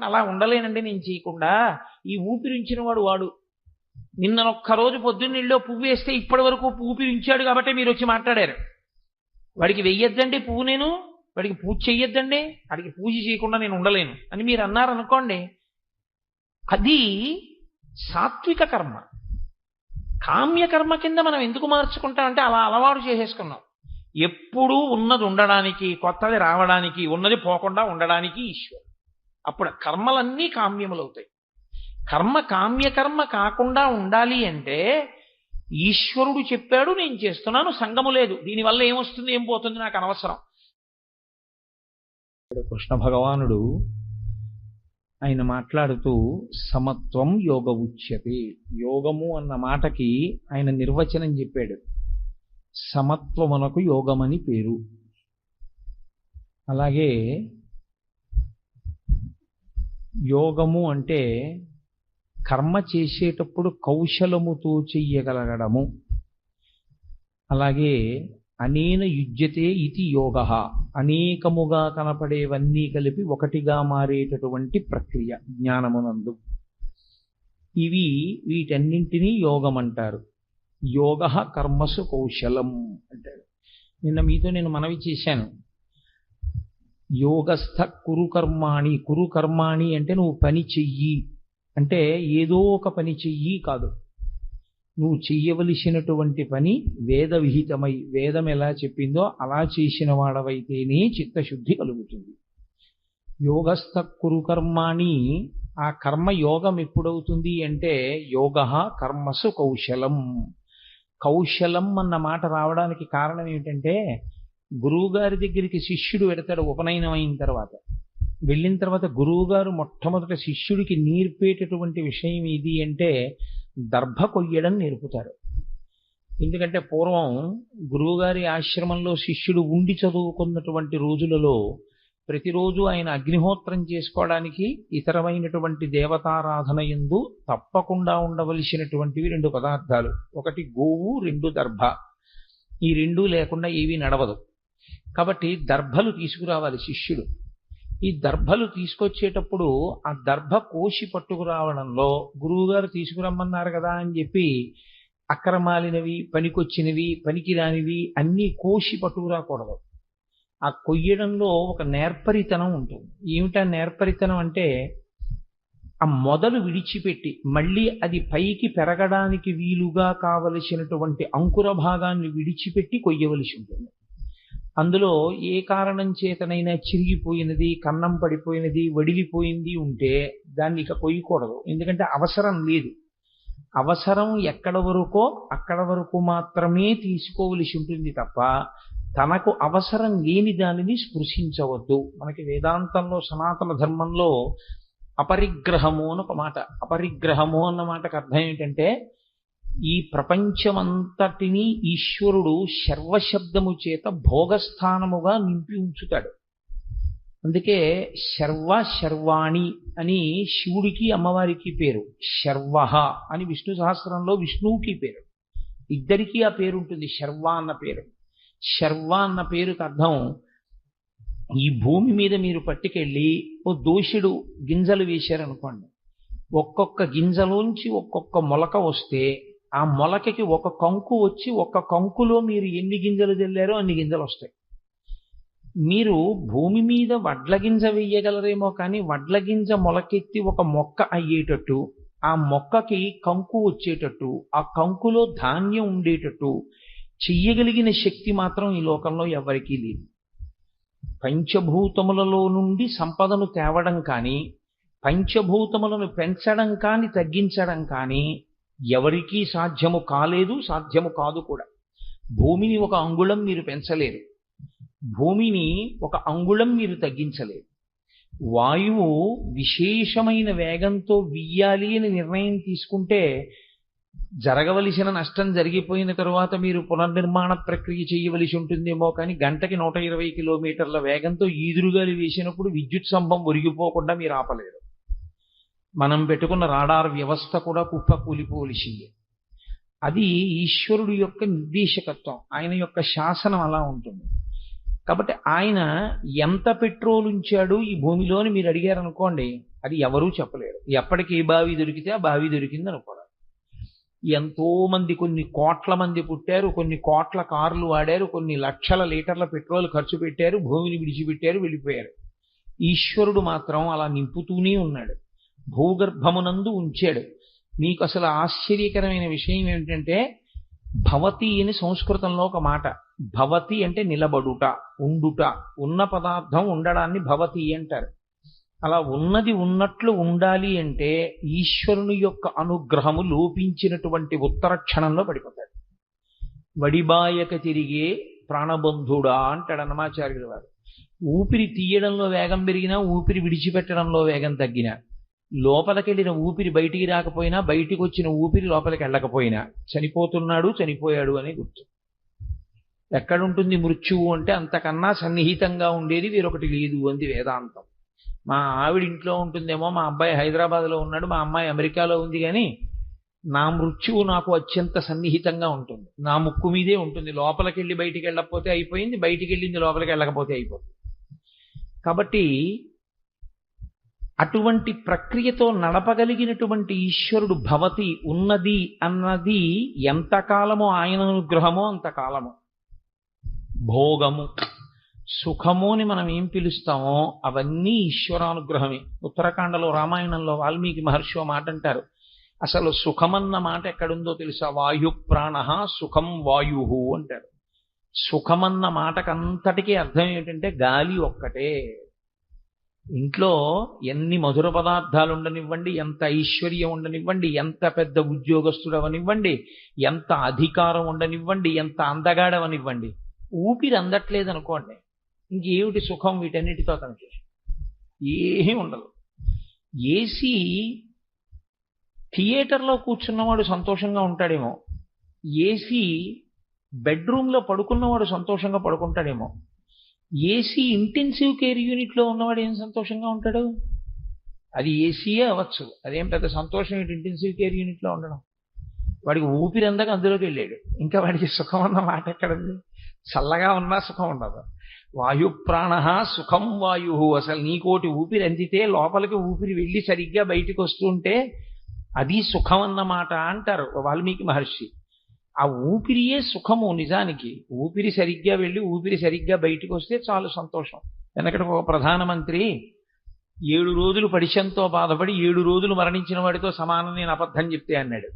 చెప్పండి, అలా ఉండలేనండి నేను చేయకుండా. ఈ ఊపిరించిన వాడు వాడు నిన్నొక్కరోజు పొద్దున్నీళ్ళలో పువ్వు వేస్తే ఇప్పటి వరకు ఊపిరించాడు కాబట్టి మీరు వచ్చి మాట్లాడారు. వాడికి వెయ్యొద్దండి పువ్వు, నేను వాడికి పూజ చెయ్యొద్దండి, వాడికి పూజ చేయకుండా నేను ఉండలేను అని మీరు అన్నారనుకోండి, అది సాత్విక కర్మ. కామ్యకర్మ కింద మనం ఎందుకు మార్చుకుంటామంటే అలా అలవాటు చేసేసుకున్నాం. ఎప్పుడూ ఉన్నది ఉండడానికి, కొత్తది రావడానికి, ఉన్నది పోకుండా ఉండడానికి ఈశ్వరుడు. అప్పుడు కర్మలన్నీ కామ్యములు అవుతాయి. కర్మ కామ్యకర్మ కాకుండా ఉండాలి అంటే ఈశ్వరుడు చెప్పాడు, నేను చేస్తున్నాను, సంగము లేదు, దీనివల్ల ఏమొస్తుంది ఏం పోతుంది నాకు అనవసరం. కృష్ణ భగవానుడు ఆయన మాట్లాడుతూ సమత్వం యోగ ఉచ్యతే, యోగము అన్న మాటకి ఆయన నిర్వచనం చెప్పాడు. సమత్వమునకు యోగమని పేరు. అలాగే యోగము అంటే కర్మ చేసేటప్పుడు కౌశలముతో చెయ్యగలగడము. అలాగే అనేన యుజ్యతే ఇది యోగ, అనేకముగా కనపడేవన్నీ కలిపి ఒకటిగా మారేటటువంటి ప్రక్రియ జ్ఞానమునందు. వీటన్నింటినీ యోగం అంటారు. యోగ కర్మసు కౌశలం అంటారు. నిన్న మీతో నేను మనవి చేశాను, యోగస్థ కురు కర్మాణి. కురు కర్మాణి అంటే నువ్వు పని చెయ్యి అంటే ఏదో ఒక పని చెయ్యి కాదు, నువ్వు చెయ్యవలసినటువంటి పని వేద విహితమై, వేదం ఎలా చెప్పిందో అలా చేసిన వాడవైతేనే చిత్తశుద్ధి కలుగుతుంది. యోగస్థ కురు కర్మాణి. ఆ కర్మ యోగం ఎప్పుడవుతుంది అంటే యోగ కర్మసు కౌశలం. కౌశలం అన్న మాట రావడానికి కారణం ఏమిటంటే, గురువుగారి దగ్గరికి శిష్యుడు వెడతాడు ఉపనయనం అయిన తర్వాత. వెళ్ళిన తర్వాత గురువుగారు మొట్టమొదట శిష్యుడికి నేర్పేటటువంటి విషయం ఏది అంటే దర్భ కొయ్యడం నేర్పుతారు. ఎందుకంటే పూర్వం గురువుగారి ఆశ్రమంలో శిష్యుడు ఉండి చదువుకున్నటువంటి రోజులలో ప్రతిరోజు ఆయన అగ్నిహోత్రం చేసుకోవడానికి ఇతరమైనటువంటి దేవతారాధన యందు తప్పకుండా ఉండవలసినటువంటివి రెండు పదార్థాలు, ఒకటి గోవు, రెండు దర్భ. ఈ రెండూ లేకుండా ఏవీ నడవదు. కాబట్టి దర్భలు తీసుకురావాలి శిష్యుడు. ఈ దర్భలు తీసుకొచ్చేటప్పుడు ఆ దర్భ కోసి పట్టుకురావడంలో గురువుగారు తీసుకురమ్మన్నారు కదా అని చెప్పి అక్రమాలినవి, పనికొచ్చినవి, పనికిరానివి అన్నీ కోసి పట్టుకురాకూడదు. ఆ కొయ్యడంలో ఒక నేర్పరితనం ఉంటుంది. ఏమిటా నేర్పరితనం అంటే, ఆ మొదలు విడిచిపెట్టి మళ్ళీ అది పైకి పెరగడానికి వీలుగా కావలసినటువంటి అంకుర భాగాన్ని విడిచిపెట్టి కొయ్యవలసి ఉంటుంది. అందులో ఏ కారణం చేతనైనా చిరిగిపోయినది, కన్నం పడిపోయినది, వడిలిపోయింది ఉంటే దాన్ని ఇక కొయ్యకూడదు. ఎందుకంటే అవసరం లేదు. అవసరం ఎక్కడ వరకో అక్కడ వరకు మాత్రమే తీసుకోవలసి ఉంటుంది తప్ప తనకు అవసరం లేని దానిని స్పృశించవద్దు. మనకి వేదాంతంలో సనాతన ధర్మంలో అపరిగ్రహము అని ఒక మాట. అపరిగ్రహము అన్న మాటకు అర్థం ఏంటంటే, ఈ ప్రపంచమంతటినీ ఈశ్వరుడు శర్వశబ్దము చేత భోగస్థానముగా నింపి ఉంచుతాడు. అందుకే శర్వ శర్వాణి అని శివుడికి అమ్మవారికి పేరు, శర్వ అని విష్ణు సహస్రంలో విష్ణువుకి పేరు. ఇద్దరికీ ఆ పేరు ఉంటుంది, శర్వ అన్న పేరు. శర్వ అన్న పేరుకి అర్థం, ఈ భూమి మీద మీరు పట్టుకెళ్ళి ఓ దోషుడు గింజలు వేశారనుకోండి, ఒక్కొక్క గింజలోంచి ఒక్కొక్క మొలక వస్తే ఆ మొలకకి ఒక కంకు వచ్చి ఒక్క కంకులో మీరు ఎన్ని గింజలు జల్లారో అన్ని గింజలు వస్తాయి. మీరు భూమి మీద వడ్ల గింజ వేయగలరేమో కానీ వడ్ల గింజ మొలకెత్తి ఒక మొక్క అయ్యేటట్టు, ఆ మొక్కకి కంకు వచ్చేటట్టు, ఆ కంకులో ధాన్యం ఉండేటట్టు చెయ్యగలిగిన శక్తి మాత్రం ఈ లోకంలో ఎవరికీ లేదు. పంచభూతములలో నుండి సంపదను తేవడం కానీ, పంచభూతములను పెంచడం కానీ తగ్గించడం కానీ ఎవరికీ సాధ్యము కాలేదు, సాధ్యము కాదు కూడా. భూమిని ఒక అంగుళం మీరు పెంచలేరు, భూమిని ఒక అంగుళం మీరు తగ్గించలేరు. వాయువు విశేషమైన వేగంతో వీయాలి అని నిర్ణయం తీసుకుంటే జరగవలసిన నష్టం జరిగిపోయిన తరువాత మీరు పునర్నిర్మాణ ప్రక్రియ చేయవలసి ఉంటుందేమో కానీ గంటకి 120 కిలోమీటర్ల వేగంతో ఈదురుగాలి వేసినప్పుడు విద్యుత్ స్తంభం ఒరిగిపోకుండా మీరు ఆపలేరు. మనం పెట్టుకున్న రాడార్ వ్యవస్థ కూడా కుప్ప కూలిపోవలసిందే. అది ఈశ్వరుడు యొక్క నిర్దేశకత్వం, ఆయన యొక్క శాసనం అలా ఉంటుంది. కాబట్టి ఆయన ఎంత పెట్రోల్ ఉంచాడు ఈ భూమిలోని మీరు అడిగారనుకోండి, అది ఎవరూ చెప్పలేరు. ఎప్పటికి ఏ బావి దొరికితే ఆ బావి దొరికింది అనుకోవడం. ఎంతో మంది, కొన్ని కోట్ల మంది పుట్టారు, కొన్ని కోట్ల కార్లు వాడారు, కొన్ని లక్షల లీటర్ల పెట్రోల్ ఖర్చు పెట్టారు, భూమిని విడిచిపెట్టారు, వెళ్ళిపోయారు. ఈశ్వరుడు మాత్రం అలా నింపుతూనే ఉన్నాడు, భూగర్భమునందు ఉంచాడు. మీకు అసలు ఆశ్చర్యకరమైన విషయం ఏమిటంటే, భవతి అని సంస్కృతంలో ఒక మాట. భవతి అంటే నిలబడుట, ఉండుట. ఉన్న పదార్థం ఉండడాన్ని భవతి అంటారు. అలా ఉన్నది ఉన్నట్లు ఉండాలి అంటే ఈశ్వరుని యొక్క అనుగ్రహము లోపించినటువంటి ఉత్తర క్షణంలో పడిపోతాడు. వడిబాయక తిరిగే ప్రాణబంధుడా అంటాడు అన్నమాచార్యుల వారు. ఊపిరి తీయడంలో వేగం పెరిగినా, ఊపిరి విడిచిపెట్టడంలో వేగం తగ్గినా, లోపలికెళ్ళిన ఊపిరి బయటికి రాకపోయినా, బయటికి వచ్చిన ఊపిరి లోపలికి వెళ్ళకపోయినా చనిపోతున్నాడు, చనిపోయాడు అనే గుర్తు. ఎక్కడుంటుంది మృత్యువు అంటే అంతకన్నా సన్నిహితంగా ఉండేది వేరొకటి లేదు అంది వేదాంతం. మా ఆవిడ ఇంట్లో ఉంటుందేమో, మా అబ్బాయి హైదరాబాద్లో ఉన్నాడు, మా అమ్మాయి అమెరికాలో ఉంది, కానీ నా మృత్యువు నాకు అత్యంత సన్నిహితంగా ఉంటుంది. నా ముక్కు మీదే ఉంటుంది. లోపలికి వెళ్ళి బయటికి వెళ్ళకపోతే అయిపోయింది, బయటికి వెళ్ళింది లోపలికి వెళ్ళకపోతే అయిపోతుంది. కాబట్టి అటువంటి ప్రక్రియతో నడపగలిగినటువంటి ఈశ్వరుడు భవతి, ఉన్నది అన్నది ఎంతకాలమో ఆయన అనుగ్రహమో అంతకాలము. భోగము, సుఖము అని మనం ఏం పిలుస్తామో అవన్నీ ఈశ్వరానుగ్రహమే. ఉత్తరాఖండలో రామాయణంలో వాల్మీకి మహర్షి మాట అంటారు, అసలు సుఖమన్న మాట ఎక్కడుందో తెలుసా? వాయు ప్రాణ సుఖం వాయు అంటారు. సుఖమన్న మాటకంతటికీ అర్థం ఏంటంటే గాలి ఒక్కటే. ఇంట్లో ఎన్ని మధుర పదార్థాలు ఉండనివ్వండి, ఎంత ఐశ్వర్యం ఉండనివ్వండి, ఎంత పెద్ద ఉద్యోగస్తుడు అవనివ్వండి, ఎంత అధికారం ఉండనివ్వండి, ఎంత అందగాడవనివ్వండి, ఊపిరి అందట్లేదు అనుకోండి, ఇంకేమిటి సుఖం వీటన్నిటితో తనకి? ఏమీ ఉండదు. ఏసీ థియేటర్లో కూర్చున్నవాడు సంతోషంగా ఉంటాడేమో, ఏసీ బెడ్రూమ్లో పడుకున్నవాడు సంతోషంగా పడుకుంటాడేమో, ఏసీ ఇంటెన్సివ్ కేర్ యూనిట్లో ఉన్నవాడు ఏం సంతోషంగా ఉంటాడు? అది ఏసీయే అవ్వచ్చు, అదేం పెద్ద సంతోషం ఏంటి ఇంటెన్సివ్ కేర్ యూనిట్లో ఉండడం? వాడికి ఊపిరి అందక అందులోకి వెళ్ళాడు, ఇంకా వాడికి సుఖం అన్న మాట ఎక్కడుంది? చల్లగా ఉన్నా సుఖం ఉండదు. వాయు ప్రాణ సుఖం వాయు. అసలు నీకోటి ఊపిరి అందితే లోపలికి ఊపిరి వెళ్ళి సరిగ్గా బయటికి వస్తుంటే అది సుఖం అన్నమాట అంటారు వాల్మీకి మహర్షి. ఆ ఊపిరియే సుఖము నిజానికి. ఊపిరి సరిగ్గా వెళ్ళి ఊపిరి సరిగ్గా బయటికి వస్తే చాలు సంతోషం. వెనకటి ఒక ప్రధానమంత్రి 7 రోజులు పడిశంతో బాధపడి 7 రోజులు మరణించిన వాడితో సమానం నేను అబద్ధం చెప్తే అన్నాడు.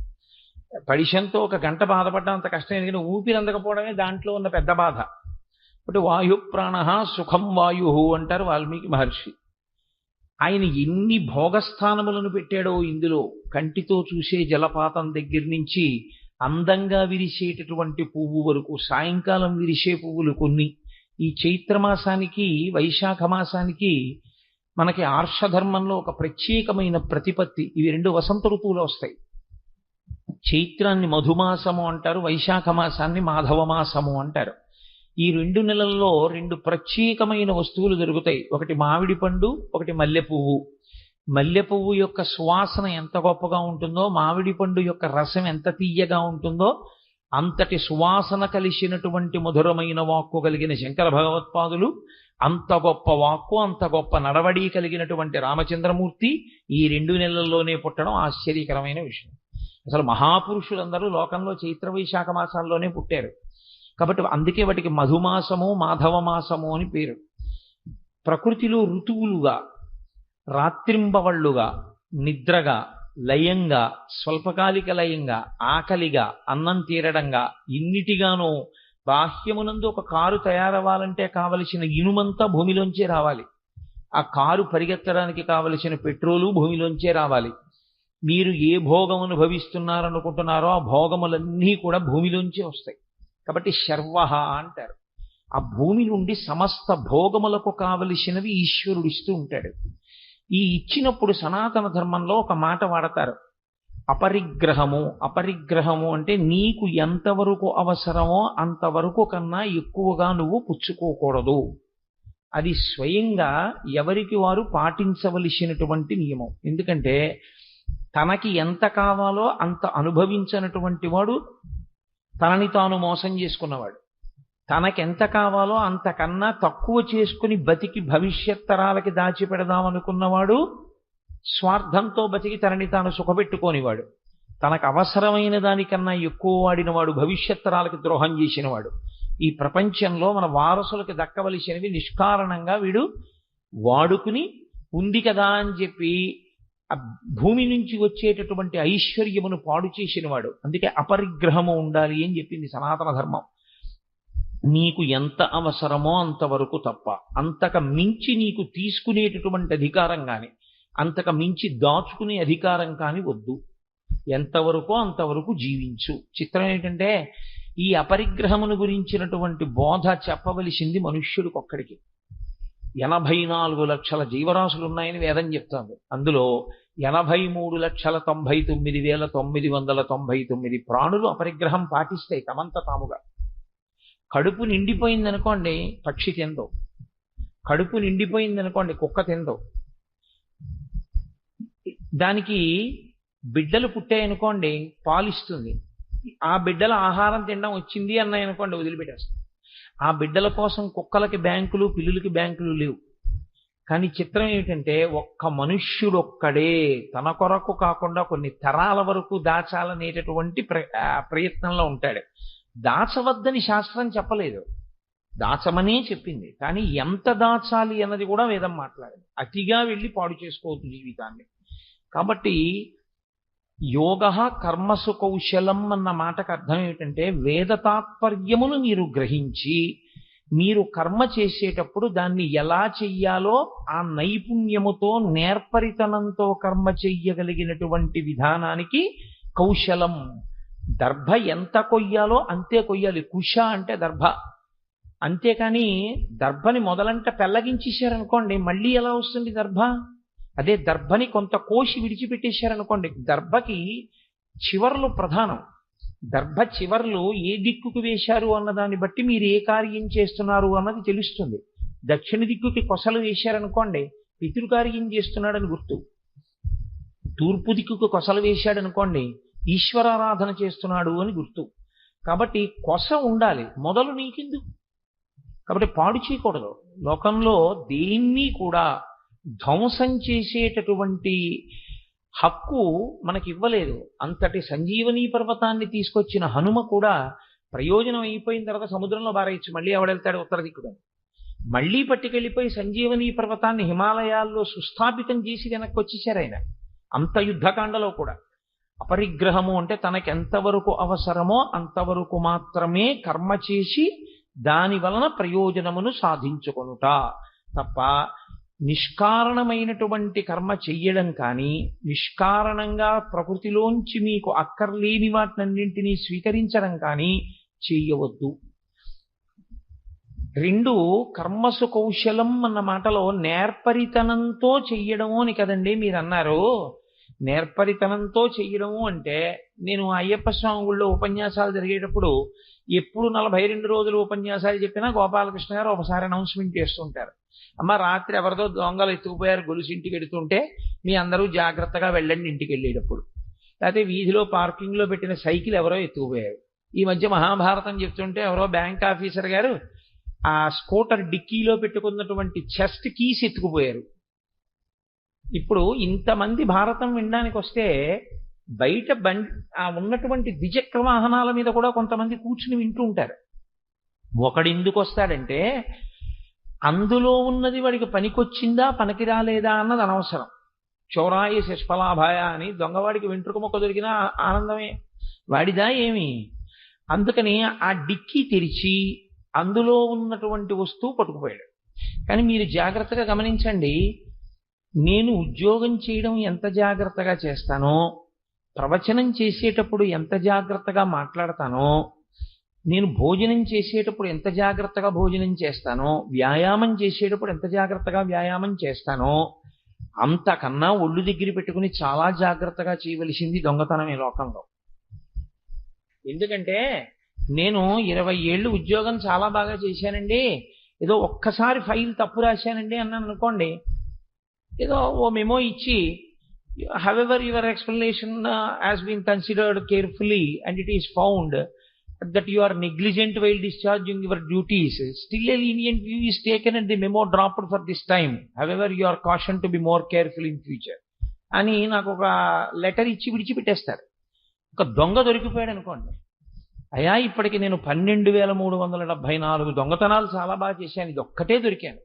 పడిశంతో 1 గంట బాధపడ్డా అంత కష్టం, ఎందుకంటే ఊపిరి అందకపోవడమే దాంట్లో ఉన్న పెద్ద బాధ. అంటే వాయు ప్రాణ సుఖం వాయు అంటారు వాల్మీకి మహర్షి. ఆయన ఎన్ని భోగస్థానములను పెట్టాడో ఇందులో. కంటితో చూసే జలపాతం దగ్గర నుంచి అందంగా విరిసేటటువంటి పువ్వు వరకు, సాయంకాలం విరిసే పువ్వులు కొన్ని. ఈ చైత్రమాసానికి వైశాఖ మాసానికి మనకి ఆర్షధర్మంలో ఒక ప్రత్యేకమైన ప్రతిపత్తి. ఇవి 2 వసంత ఋతువులు వస్తాయి. చైత్రాన్ని మధుమాసము అంటారు, వైశాఖ మాసాన్ని మాధవ మాసము అంటారు. ఈ 2 నెలల్లో 2 ప్రత్యేకమైన వస్తువులు దొరుకుతాయి. ఒకటి మామిడి పండు, ఒకటి మల్లె పువ్వు. మల్లె పువ్వు యొక్క సువాసన ఎంత గొప్పగా ఉంటుందో, మామిడి పండు యొక్క రసం ఎంత తీయగా ఉంటుందో, అంతటి సువాసన కలిసినటువంటి మధురమైన వాక్కు కలిగిన శంకర భగవత్పాదులు, అంత గొప్ప వాక్కు, అంత గొప్ప నడవడి కలిగినటువంటి రామచంద్రమూర్తి ఈ 2 నెలల్లోనే పుట్టడం ఆశ్చర్యకరమైన విషయం. అసలు మహాపురుషులందరూ లోకంలో చైత్ర వైశాఖ మాసాల్లోనే పుట్టారు. కాబట్టి అందుకే వాటికి మధుమాసము మాధవ మాసము అని పేరు. ప్రకృతిలో ఋతువులుగా, రాత్రింబవళ్ళుగా, నిద్రగా, లయంగా, స్వల్పకాలిక లయంగా, ఆకలిగా, అన్నం తీరడంగా, ఇన్నిటిగానో బాహ్యమునందు ఒక కారు తయారవ్వాలంటే కావలసిన ఇనుమంతా భూమిలోంచే రావాలి. ఆ కారు పరిగెత్తడానికి కావలసిన పెట్రోలు భూమిలోంచే రావాలి. మీరు ఏ భోగం అనుభవిస్తున్నారనుకుంటున్నారో ఆ భోగములన్నీ కూడా భూమిలోంచే వస్తాయి. కాబట్టి శర్వహ అంటారు. ఆ భూమి నుండి సమస్త భోగములకు కావలసినవి ఈశ్వరుడు ఇస్తూ ఉంటాడు. ఈ ఇచ్చినప్పుడు సనాతన ధర్మంలో ఒక మాట వాడతారు, అపరిగ్రహము. అపరిగ్రహము అంటే నీకు ఎంతవరకు అవసరమో అంతవరకు కన్నా ఎక్కువగా నువ్వు పుచ్చుకోకూడదు. అది స్వయంగా ఎవరికి వారు పాటించవలసినటువంటి నియమం. ఎందుకంటే తనకి ఎంత కావాలో అంత అనుభవించినటువంటి వాడు తనని తాను మోసం చేసుకున్నవాడు. తనకెంత కావాలో అంతకన్నా తక్కువ చేసుకుని బతికి భవిష్యత్ తరాలకి దాచిపెడదామనుకున్నవాడు స్వార్థంతో బతికి తనని తాను సుఖపెట్టుకోనివాడు. తనకు అవసరమైన దానికన్నా ఎక్కువ వాడినవాడు భవిష్యత్ తరాలకి ద్రోహం చేసినవాడు. ఈ ప్రపంచంలో మన వారసులకు దక్కవలసినవి నిష్కారణంగా వీడు వాడుకుని ఉంది కదా అని చెప్పి ఆ భూమి నుంచి వచ్చేటటువంటి ఐశ్వర్యమును పాడు చేసినవాడు. అందుకే అపరిగ్రహము ఉండాలి అని చెప్పింది సనాతన ధర్మం. నీకు ఎంత అవసరమో అంతవరకు తప్ప, అంతక మించి నీకు తీసుకునేటటువంటి అధికారం కానీ అంతక మించి దాచుకునే అధికారం కానీ వద్దు. ఎంతవరకో అంతవరకు జీవించు. చిత్రం ఏంటంటే ఈ అపరిగ్రహమును గురించినటువంటి బోధ చెప్పవలసింది మనుష్యుడికొక్కడికి. 84 లక్షల జీవరాశులు ఉన్నాయని వేదం చెప్తాను. అందులో 83,99,999 ప్రాణులు అపరిగ్రహం పాటిస్తాయి తమంత తాముగా. కడుపు నిండిపోయిందనుకోండి పక్షి తిందో, కడుపు నిండిపోయిందనుకోండి కుక్క తిందో. దానికి బిడ్డలు పుట్టాయనుకోండి పాలిస్తుంది. ఆ బిడ్డల ఆహారం తినడం వచ్చింది అన్నాయనుకోండి వదిలిపెట్టేస్తుంది. ఆ బిడ్డల కోసం కుక్కలకి బ్యాంకులు, పిల్లులకి బ్యాంకులు లేవు. కానీ చిత్రం ఏమిటంటే ఒక్క మనుష్యుడొక్కడే తన కొరకు కాకుండా కొన్ని తరాల వరకు దాచాలనేటటువంటి ప్రయత్నంలో ఉంటాడు. దాచవద్దని శాస్త్రం చెప్పలేదు, దాచమనే చెప్పింది. కానీ ఎంత దాచాలి అన్నది కూడా వేదం మాట్లాడింది. అతిగా వెళ్ళి పాడు చేసుకోవద్దు జీవితాన్ని. కాబట్టి యోగ కర్మసు కౌశలం అన్న మాటకు అర్థం ఏమిటంటే వేద తాత్పర్యమును మీరు గ్రహించి మీరు కర్మ చేసేటప్పుడు దాన్ని ఎలా చెయ్యాలో ఆ నైపుణ్యముతో నేర్పరితనంతో కర్మ చెయ్యగలిగినటువంటి విధానానికి కౌశలం. దర్భ ఎంత కొయ్యాలో అంతే కొయ్యాలి. కుశ అంటే దర్భ. అంతేకాని దర్భని మొదలంట పెళ్ళగించేశారనుకోండి మళ్ళీ ఎలా వస్తుంది దర్భ? అదే దర్భని కొంత కోసి విడిచిపెట్టేశారనుకోండి, దర్భకి చివర్లు ప్రధానం. దర్భ చివర్లు ఏ దిక్కుకు వేశారు అన్నదాన్ని బట్టి మీరు ఏ కార్యం చేస్తున్నారు అన్నది తెలుస్తుంది. దక్షిణ దిక్కుకి కొసలు వేశారనుకోండి పితృకార్యం చేస్తున్నాడని గుర్తు. తూర్పు దిక్కుకు కొసలు వేశాడనుకోండి ఈశ్వరారాధన చేస్తున్నాడు అని గుర్తు. కాబట్టి కొస ఉండాలి, మొదలు నీకెందుకు? కాబట్టి పాడు చేయకూడదు. లోకంలో దేన్ని కూడా ధ్వంసం చేసేటటువంటి హక్కు మనకి ఇవ్వలేదు. అంతటి సంజీవనీ పర్వతాన్ని తీసుకొచ్చిన హనుమ కూడా ప్రయోజనం అయిపోయిన తర్వాత సముద్రంలో బారేయచ్చు, మళ్ళీ ఎవడెళ్తాడు ఉత్తర దిక్కుగా. మళ్ళీ పట్టుకెళ్ళిపోయి సంజీవనీ పర్వతాన్ని హిమాలయాల్లో సుస్థాపితం చేసి వెనక్కి వచ్చేసారు ఆయన. అంత యుద్ధకాండలో కూడా అపరిగ్రహము అంటే తనకి ఎంతవరకు అవసరమో అంతవరకు మాత్రమే కర్మ చేసి దాని వలన ప్రయోజనమును సాధించుకొనుట తప్ప నిష్కారణమైనటువంటి కర్మ చెయ్యడం కానీ నిష్కారణంగా ప్రకృతిలోంచి మీకు అక్కర్లేని వాటినన్నింటినీ స్వీకరించడం కానీ చెయ్యవద్దు. 2 కర్మసు కౌశలం అన్న మాటలో నేర్పరితనంతో చెయ్యడము అని కదండి మీరు అన్నారు. నేర్పరితనంతో చెయ్యడము అంటే నేను అయ్యప్ప స్వామి గుళ్ళో ఉపన్యాసాలు జరిగేటప్పుడు ఎప్పుడు 42 రోజులు ఉపన్యాసాలు చెప్పినా గోపాలకృష్ణ గారు ఒకసారి అనౌన్స్మెంట్ చేస్తుంటారు. అమ్మ రాత్రి ఎవరిదో దొంగలు ఎత్తుకుపోయారు గొలుసు ఇంటికి ఎడుతుంటే మీ అందరూ జాగ్రత్తగా వెళ్ళండి ఇంటికి వెళ్ళేటప్పుడు. లేకపోతే వీధిలో పార్కింగ్లో పెట్టిన సైకిల్ ఎవరో ఎత్తుకుపోయారు. ఈ మధ్య మహాభారతం చెప్తుంటే ఎవరో బ్యాంక్ ఆఫీసర్ గారు ఆ స్కూటర్ డిక్కీలో పెట్టుకున్నటువంటి చెస్ట్ కీస్ ఎత్తుకుపోయారు. ఇప్పుడు ఇంతమంది భారతం వినడానికి వస్తే బయట ఉన్నటువంటి ద్విచక్ర వాహనాల మీద కూడా కొంతమంది కూర్చుని వింటూ ఉంటారు. ఒకడు ఎందుకు వస్తాడంటే అందులో ఉన్నది వాడికి పనికొచ్చిందా పనికి రాలేదా అన్నది అనవసరం. చౌరాయి శష్ఫలాభాయ అని దొంగవాడికి వెంట్రుక మొక్క దొరికినా ఆనందమే, వాడిదా ఏమి. అందుకని ఆ డిక్కీ తెరిచి అందులో ఉన్నటువంటి వస్తువు పట్టుకుపోయాడు. కానీ మీరు జాగ్రత్తగా గమనించండి, నేను ఉద్యోగం చేయడం ఎంత జాగ్రత్తగా చేస్తానో, ప్రవచనం చేసేటప్పుడు ఎంత జాగ్రత్తగా మాట్లాడతానో, నేను భోజనం చేసేటప్పుడు ఎంత జాగ్రత్తగా భోజనం చేస్తానో, వ్యాయామం చేసేటప్పుడు ఎంత జాగ్రత్తగా వ్యాయామం చేస్తానో, అంతకన్నా ఒళ్ళు దగ్గర పెట్టుకుని చాలా జాగ్రత్తగా చేయవలసింది దొంగతనమే లోకంలో. ఎందుకంటే నేను 20 ఏళ్ళు ఉద్యోగం చాలా బాగా చేశానండి, ఏదో ఒక్కసారి ఫైల్ తప్పు రాశానండి అన్నాను అనుకోండి, ఏదో ఓ మెమో ఇచ్చి however your explanation has been considered carefully and it is found that you are negligent while discharging your duties, still a lenient view is taken and the memo dropped for this time. However, you are cautioned to be more careful in future. అని నాకు ఒక letter ఇచ్చి విడిచిపెట్టేస్తారు. ఒక దొంగ దొరికిపోయాడు అనుకోండి, అయ్యా ఇప్పటికి నేను 12,374 దొంగతనాలు చాలా బాగా చేశాను, ఇది ఒక్కటే దొరికాను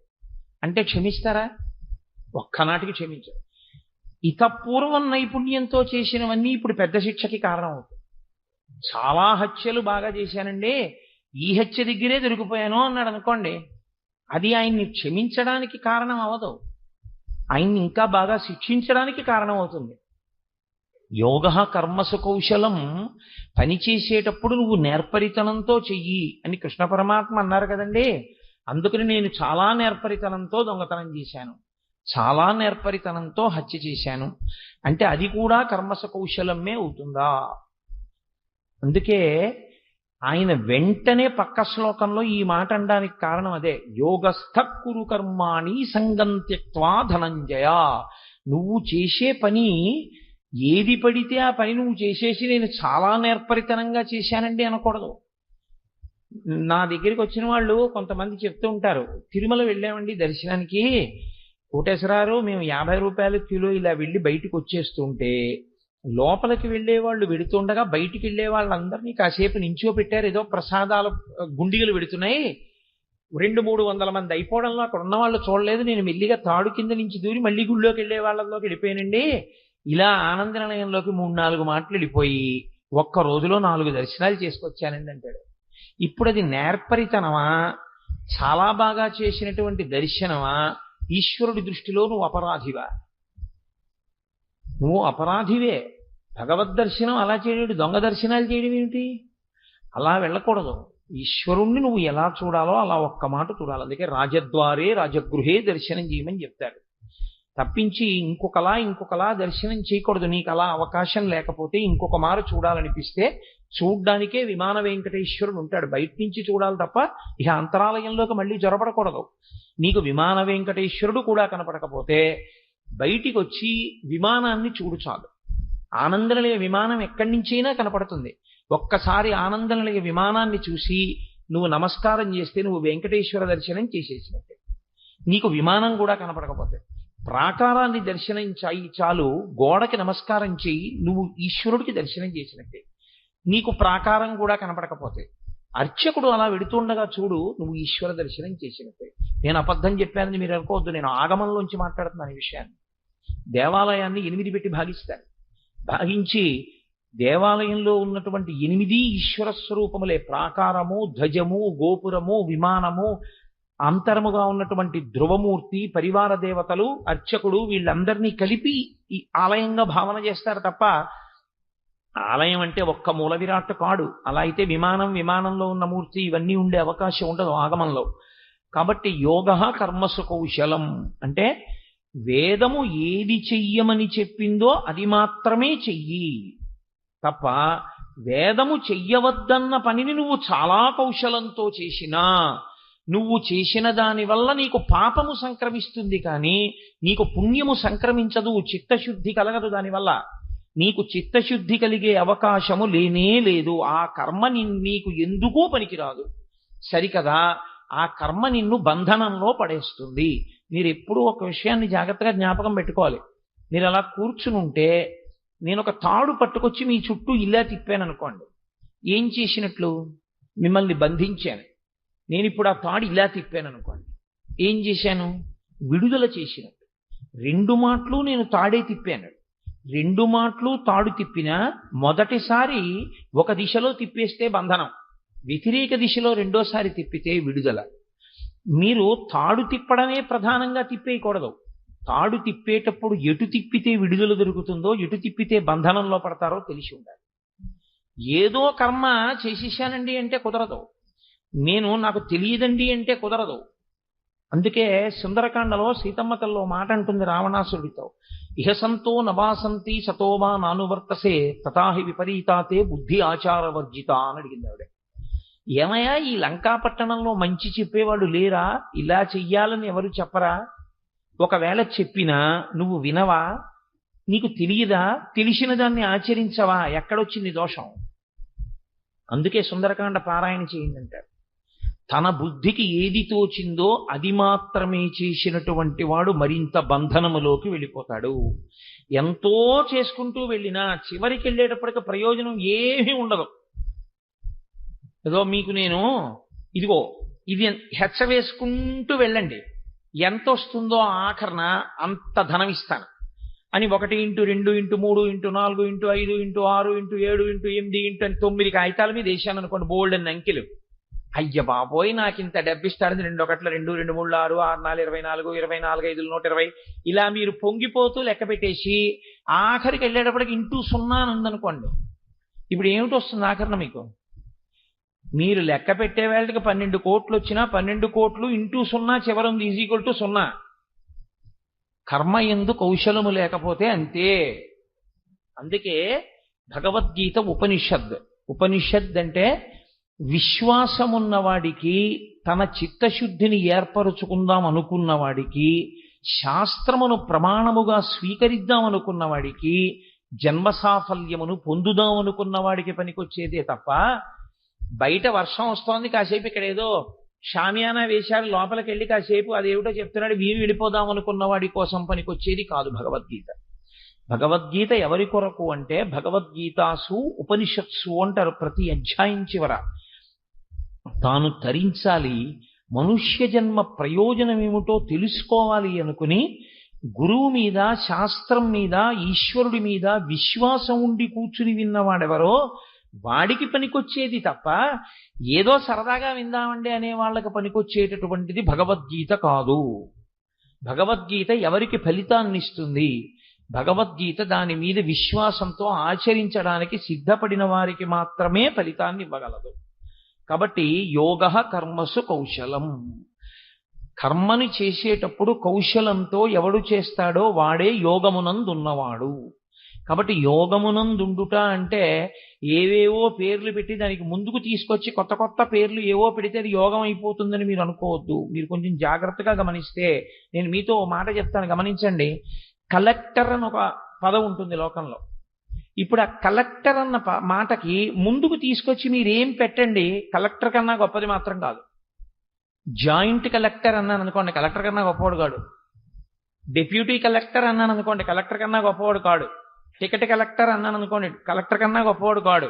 అంటే క్షమిస్తారా? ఒక్కనాటికి క్షమించరు. ఇతపూర్వం నైపుణ్యంతో చేసినవన్నీ ఇప్పుడు పెద్ద శిక్షకి కారణం అవుతుంది. చాలా హత్యలు బాగా చేశానండి, ఈ హత్య దగ్గరే దొరికిపోయాను అన్నాడు అనుకోండి, అది ఆయన్ని క్షమించడానికి కారణం అవదు, ఆయన్ని ఇంకా బాగా శిక్షించడానికి కారణం అవుతుంది. యోగ కర్మసు కౌశలం, పని చేసేటప్పుడు నువ్వు నేర్పరితనంతో చెయ్యి అని కృష్ణ పరమాత్మ అన్నారు కదండి. అందుకని నేను చాలా నేర్పరితనంతో దొంగతనం చేశాను, చాలా నేర్పరితనంతో హత్య చేశాను అంటే అది కూడా కర్మసు కౌశలమే అవుతుందా? అందుకే ఆయన వెంటనే పక్క శ్లోకంలో ఈ మాట అనడానికి కారణం అదే. యోగస్థ కురు కర్మాణి సంగం త్యక్త్వా ధనంజయ. నువ్వు చేసే పని ఏది పడితే ఆ పని నువ్వు చేసేసి నేను చాలా నేర్పరితనంగా చేశానండి అనకూడదు. నా దగ్గరికి వచ్చిన వాళ్ళు కొంతమంది చెప్తూ ఉంటారు, తిరుమల వెళ్ళామండి దర్శనానికి, కోటేశ్వరారు మేము 50 రూపాయల కిలో ఇలా వెళ్ళి బయటికి వచ్చేస్తుంటే లోపలికి వెళ్ళే వాళ్ళు వెడుతుండగా బయటికి వెళ్ళే వాళ్ళందరినీ కాసేపు నించో పెట్టారు, ఏదో ప్రసాదాల గుండిగలు వెడుతున్నాయి, 200-300 మంది అయిపోవడంలో అక్కడ ఉన్న వాళ్ళు చూడలేదు, నేను మెల్లిగా తాడు కింద నుంచి దూరి మళ్ళీ గుళ్ళోకి వెళ్ళే వాళ్ళలోకి వెళ్ళిపోయానండి. ఇలా ఆనంద నిలయంలోకి 3-4 మాటలు వెళ్ళిపోయి ఒక్క రోజులో 4 దర్శనాలు చేసుకొచ్చానండి అంటాడు. ఇప్పుడు అది నేర్పరితనమా, చాలా బాగా చేసినటువంటి దర్శనమా, ఈశ్వరుడి దృష్టిలో నువ్వు అపరాధివా? నువ్వు అపరాధివే. భగవద్ దర్శనం అలా చేయడం, దొంగ దర్శనాలు చేయడం ఏమిటి? అలా వెళ్ళకూడదు. ఈశ్వరుణ్ణి నువ్వు ఎలా చూడాలో అలా ఒక్క మాట చూడాలి. అందుకే రాజద్వారే రాజగృహే దర్శనం చేయమని చెప్తాడు. తప్పించి ఇంకొకలా దర్శనం చేయకూడదు. నీకు అలా అవకాశం లేకపోతే ఇంకొక మారు చూడాలనిపిస్తే చూడ్డానికే విమాన వెంకటేశ్వరుడు ఉంటాడు, బయట నుంచి చూడాలి తప్ప ఇక అంతరాలయంలోకి మళ్ళీ జొరబడకూడదు. నీకు విమాన వెంకటేశ్వరుడు కూడా కనపడకపోతే బయటికి వచ్చి విమానాన్ని చూడు చాలు. ఆనందనిలయ విమానం ఎక్కడి నుంచైనా కనపడుతుంది. ఒక్కసారి ఆనందనిలయ విమానాన్ని చూసి నువ్వు నమస్కారం చేస్తే నువ్వు వెంకటేశ్వర దర్శనం చేసేసినట్టే. నీకు విమానం కూడా కనపడకపోతే ప్రాకారాన్ని దర్శనం చాలు, గోడకి నమస్కారం చేయి, నువ్వు ఈశ్వరుడికి దర్శనం చేసినట్టే. నీకు ప్రాకారం కూడా కనపడకపోతే అర్చకుడు అలా వెడుతుండగా చూడు, నువ్వు ఈశ్వర దర్శనం చేసినట్టే. నేను అబద్ధం చెప్పానని మీరు అనుకోవద్దు, నేను ఆగమంలోంచి మాట్లాడుతున్నాను ఈ విషయాన్ని. దేవాలయాన్ని 8 పెట్టి భాగిస్తారు. భాగించి దేవాలయంలో ఉన్నటువంటి 8 ఈశ్వర స్వరూపములే. ప్రాకారము, ధ్వజము, గోపురము, విమానము, అంతరముగా ఉన్నటువంటి ధ్రువమూర్తి, పరివార దేవతలు, అర్చకుడు, వీళ్ళందరినీ కలిపి ఈ ఆలయంగా భావన చేస్తారు తప్ప ఆలయం అంటే ఒక్క మూల విరాట్ కాడు. అలా అయితే విమానంలో ఉన్న మూర్తి ఇవన్నీ ఉండే అవకాశం ఉండదు ఆగమంలో. కాబట్టి యోగ కర్మసు కౌశలం అంటే వేదము ఏది చెయ్యమని చెప్పిందో అది మాత్రమే చెయ్యి తప్ప వేదము చెయ్యవద్దన్న పనిని నువ్వు చాలా కౌశలంతో చేసినా నువ్వు చేసిన దాని వల్ల నీకు పాపము సంక్రమిస్తుంది, కానీ నీకు పుణ్యము సంక్రమించదు, చిత్తశుద్ధి కలగదు. దానివల్ల నీకు చిత్తశుద్ధి కలిగే అవకాశము లేనే లేదు. ఆ కర్మ నీకు ఎందుకూ పనికిరాదు, సరికదా? ఆ కర్మ నిన్ను బంధనంలో పడేస్తుంది. మీరు ఎప్పుడూ ఒక విషయాన్ని జాగ్రత్తగా జ్ఞాపకం పెట్టుకోవాలి. మీరు అలా కూర్చునుంటే నేను ఒక తాడు పట్టుకొచ్చి మీ చుట్టూ ఇలా తిప్పాను అనుకోండి, ఏం చేసినట్లు? మిమ్మల్ని బంధించాను. నేను ఇప్పుడు ఆ తాడు ఇలా తిప్పాను అనుకోండి, ఏం చేశాను? విడుదల చేసినట్టు. 2 మాటలు నేను తాడే తిప్పాను. 2 మాటలు తాడు తిప్పినా మొదటిసారి ఒక దిశలో తిప్పేస్తే బంధనం, వ్యతిరేక దిశలో రెండోసారి తిప్పితే విడుదల. మీరు తాడు తిప్పడమే ప్రధానంగా తిప్పేయకూడదు. తాడు తిప్పేటప్పుడు ఎటు తిప్పితే విడుదల దొరుకుతుందో, ఎటు తిప్పితే బంధనంలో పడతారో తెలిసి ఉండాలి. ఏదో కర్మ చేసేసానండి అంటే కుదరదు, నాకు తెలియదండి అంటే కుదరదు. అందుకే సుందరకాండలో సీతమ్మ తల్లో మాట అంటుంది రావణాసుడితో, ఇహసంతో నవాసంతి సతోవా నానువర్తసే తథాహి విపరీతాతే బుద్ధి ఆచారవర్జిత అని అడిగింది ఆవిడ. ఏమయ్యా, ఈ లంకాపట్టణంలో మంచి చెప్పేవాడు లేరా? ఇలా చెయ్యాలని ఎవరు చెప్పరా? ఒకవేళ చెప్పినా నువ్వు వినవా? నీకు తెలియదా? తెలిసిన దాన్ని ఆచరించవా? ఎక్కడొచ్చింది దోషం? అందుకే సుందరకాండ పారాయణ చేయండి అంటారు. తన బుద్ధికి ఏది తోచిందో అది మాత్రమే చేసినటువంటి వాడు మరింత బంధనములోకి వెళ్ళిపోతాడు. ఎంతో చేసుకుంటూ వెళ్ళినా చివరికి వెళ్ళేటప్పటికి ప్రయోజనం ఏమీ ఉండదు. ఏదో మీకు నేను ఇదిగో ఇది హెచ్చ వేసుకుంటూ వెళ్ళండి, ఎంత వస్తుందో ఆఖరణ అంత ధనం ఇస్తాను అని 1 into 2 into 3 into 4 into 5 into 6 into 7 into 8 into 9 కాగితాల మీద వేసాను అనుకోండి, బోల్డ్ అన్ని అంకెలు. అయ్య బాబోయ్ నాకు ఇంత డబ్బిస్తారని 2 1 2 2 3 6 6 4 24 24 5 120 ఇలా మీరు పొంగిపోతూ లెక్క పెట్టేసి ఆఖరికి వెళ్ళేటప్పటికి ఇంటూ 0 అని ఉందనుకోండి, ఇప్పుడు ఏమిటి వస్తుంది ఆఖరణ మీకు? మీరు లెక్క పెట్టే వాళ్ళకి 12 కోట్లు వచ్చినా 12 కోట్లు ఇంటూ 0 చివరంది = 0. కర్మ యందు కౌశలము లేకపోతే అంతే. అందుకే భగవద్గీత ఉపనిషద్ అంటే విశ్వాసమున్నవాడికి, తన చిత్తశుద్ధిని ఏర్పరుచుకుందాం అనుకున్నవాడికి, శాస్త్రమును ప్రమాణముగా స్వీకరిద్దాం అనుకున్నవాడికి, జన్మ సాఫల్యమును పొందుదాం అనుకున్న వాడికి పనికొచ్చేదే తప్ప బయట వర్షం వస్తోంది కాసేపు ఇక్కడ ఏదో షామియానా వేశారు లోపలికి వెళ్ళి కాసేపు అదేమిటో చెప్తున్నాడు వీరు వెళ్ళిపోదాం అనుకున్న వాడి కోసం పనికొచ్చేది కాదు భగవద్గీత. భగవద్గీత ఎవరి కొరకు అంటే భగవద్గీతాసు ఉపనిషత్సు అంటారు. ప్రతి అధ్యాయం చివర తాను తరించాలి, మనుష్య జన్మ ప్రయోజనం ఏమిటో తెలుసుకోవాలి అనుకుని గురువు మీద, శాస్త్రం మీద, ఈశ్వరుడి మీద విశ్వాసం ఉండి కూర్చుని విన్నవాడెవరో వాడికి పనికొచ్చేది తప్ప ఏదో సరదాగా విందామండి అనే వాళ్ళకి పనికొచ్చేటటువంటిది భగవద్గీత కాదు. భగవద్గీత ఎవరికి ఫలితాన్ని ఇస్తుంది? భగవద్గీత దాని మీద విశ్వాసంతో ఆచరించడానికి సిద్ధపడిన వారికి మాత్రమే ఫలితాన్ని ఇవ్వగలదు. కాబట్టి యోగః కర్మసు కౌశలం. కర్మని చేసేటప్పుడు కౌశలంతో ఎవడు చేస్తాడో వాడే యోగమునందున్నవాడు. కాబట్టి యోగమునందుండుట అంటే ఏవేవో పేర్లు పెట్టి దానికి ముందుకు తీసుకొచ్చి కొత్త కొత్త పేర్లు ఏవో పెడితే అది యోగం అయిపోతుందని మీరు అనుకోవద్దు. మీరు కొంచెం జాగ్రత్తగా గమనిస్తే నేను మీతో ఓ మాట చెప్తాను, గమనించండి. కలెక్టర్ అని ఒక పదం ఉంటుంది లోకంలో. ఇప్పుడు ఆ కలెక్టర్ అన్న మాటకి ముందుకు తీసుకొచ్చి మీరేం పెట్టండి, కలెక్టర్ కన్నా గొప్పది మాత్రం కాదు. జాయింట్ కలెక్టర్ అన్నాను అనుకోండి, కలెక్టర్ కన్నా గొప్పవాడు కాడు. డిప్యూటీ కలెక్టర్ అన్నాను అనుకోండి, కలెక్టర్ కన్నా గొప్పవాడు కాడు. టికెట్ కలెక్టర్ అన్నాను అనుకోండి, కలెక్టర్ కన్నా గొప్పవాడు కాడు.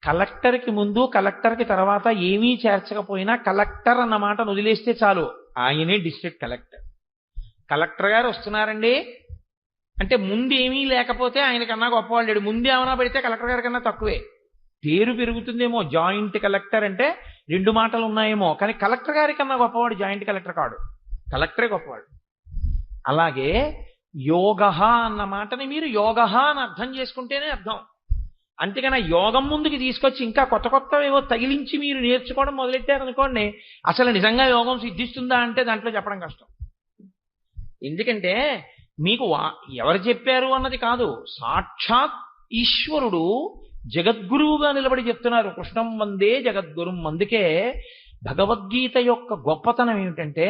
కలెక్టర్కి ముందు కలెక్టర్కి తర్వాత ఏమీ చేర్చకపోయినా కలెక్టర్ అన్న మాటను వదిలేస్తే చాలు, ఆయనే డిస్ట్రిక్ట్ కలెక్టర్. కలెక్టర్ గారు వస్తున్నారండి అంటే ముందు ఏమీ లేకపోతే ఆయనకన్నా గొప్పవాళ్ళు లేడు. ముందు ఏమైనా పెడితే కలెక్టర్ గారి కన్నా తక్కువే. పేరు పెరుగుతుందేమో, జాయింట్ కలెక్టర్ అంటే 2 మాటలు ఉన్నాయేమో, కానీ కలెక్టర్ గారి కన్నా గొప్పవాడు జాయింట్ కలెక్టర్ కాడు, కలెక్టరే గొప్పవాడు. అలాగే యోగః అన్న మాటని మీరు యోగః అని అర్థం చేసుకుంటేనే అర్థం. అంతేగాని యోగం ముందుకి తీసుకొచ్చి ఇంకా కొత్త కొత్తవేవో తగిలించి మీరు నేర్చుకోవడం మొదలెట్టారనుకోండి, అసలు నిజంగా యోగం సిద్ధిస్తుందా అంటే దాంట్లో చెప్పడం కష్టం. ఎందుకంటే మీకు ఎవరు చెప్పారు అన్నది కాదు, సాక్షాత్ ఈశ్వరుడు జగద్గురువుగా నిలబడి చెప్తున్నారు, కృష్ణం వందే జగద్గురుం. అందుకే భగవద్గీత యొక్క గొప్పతనం ఏమిటంటే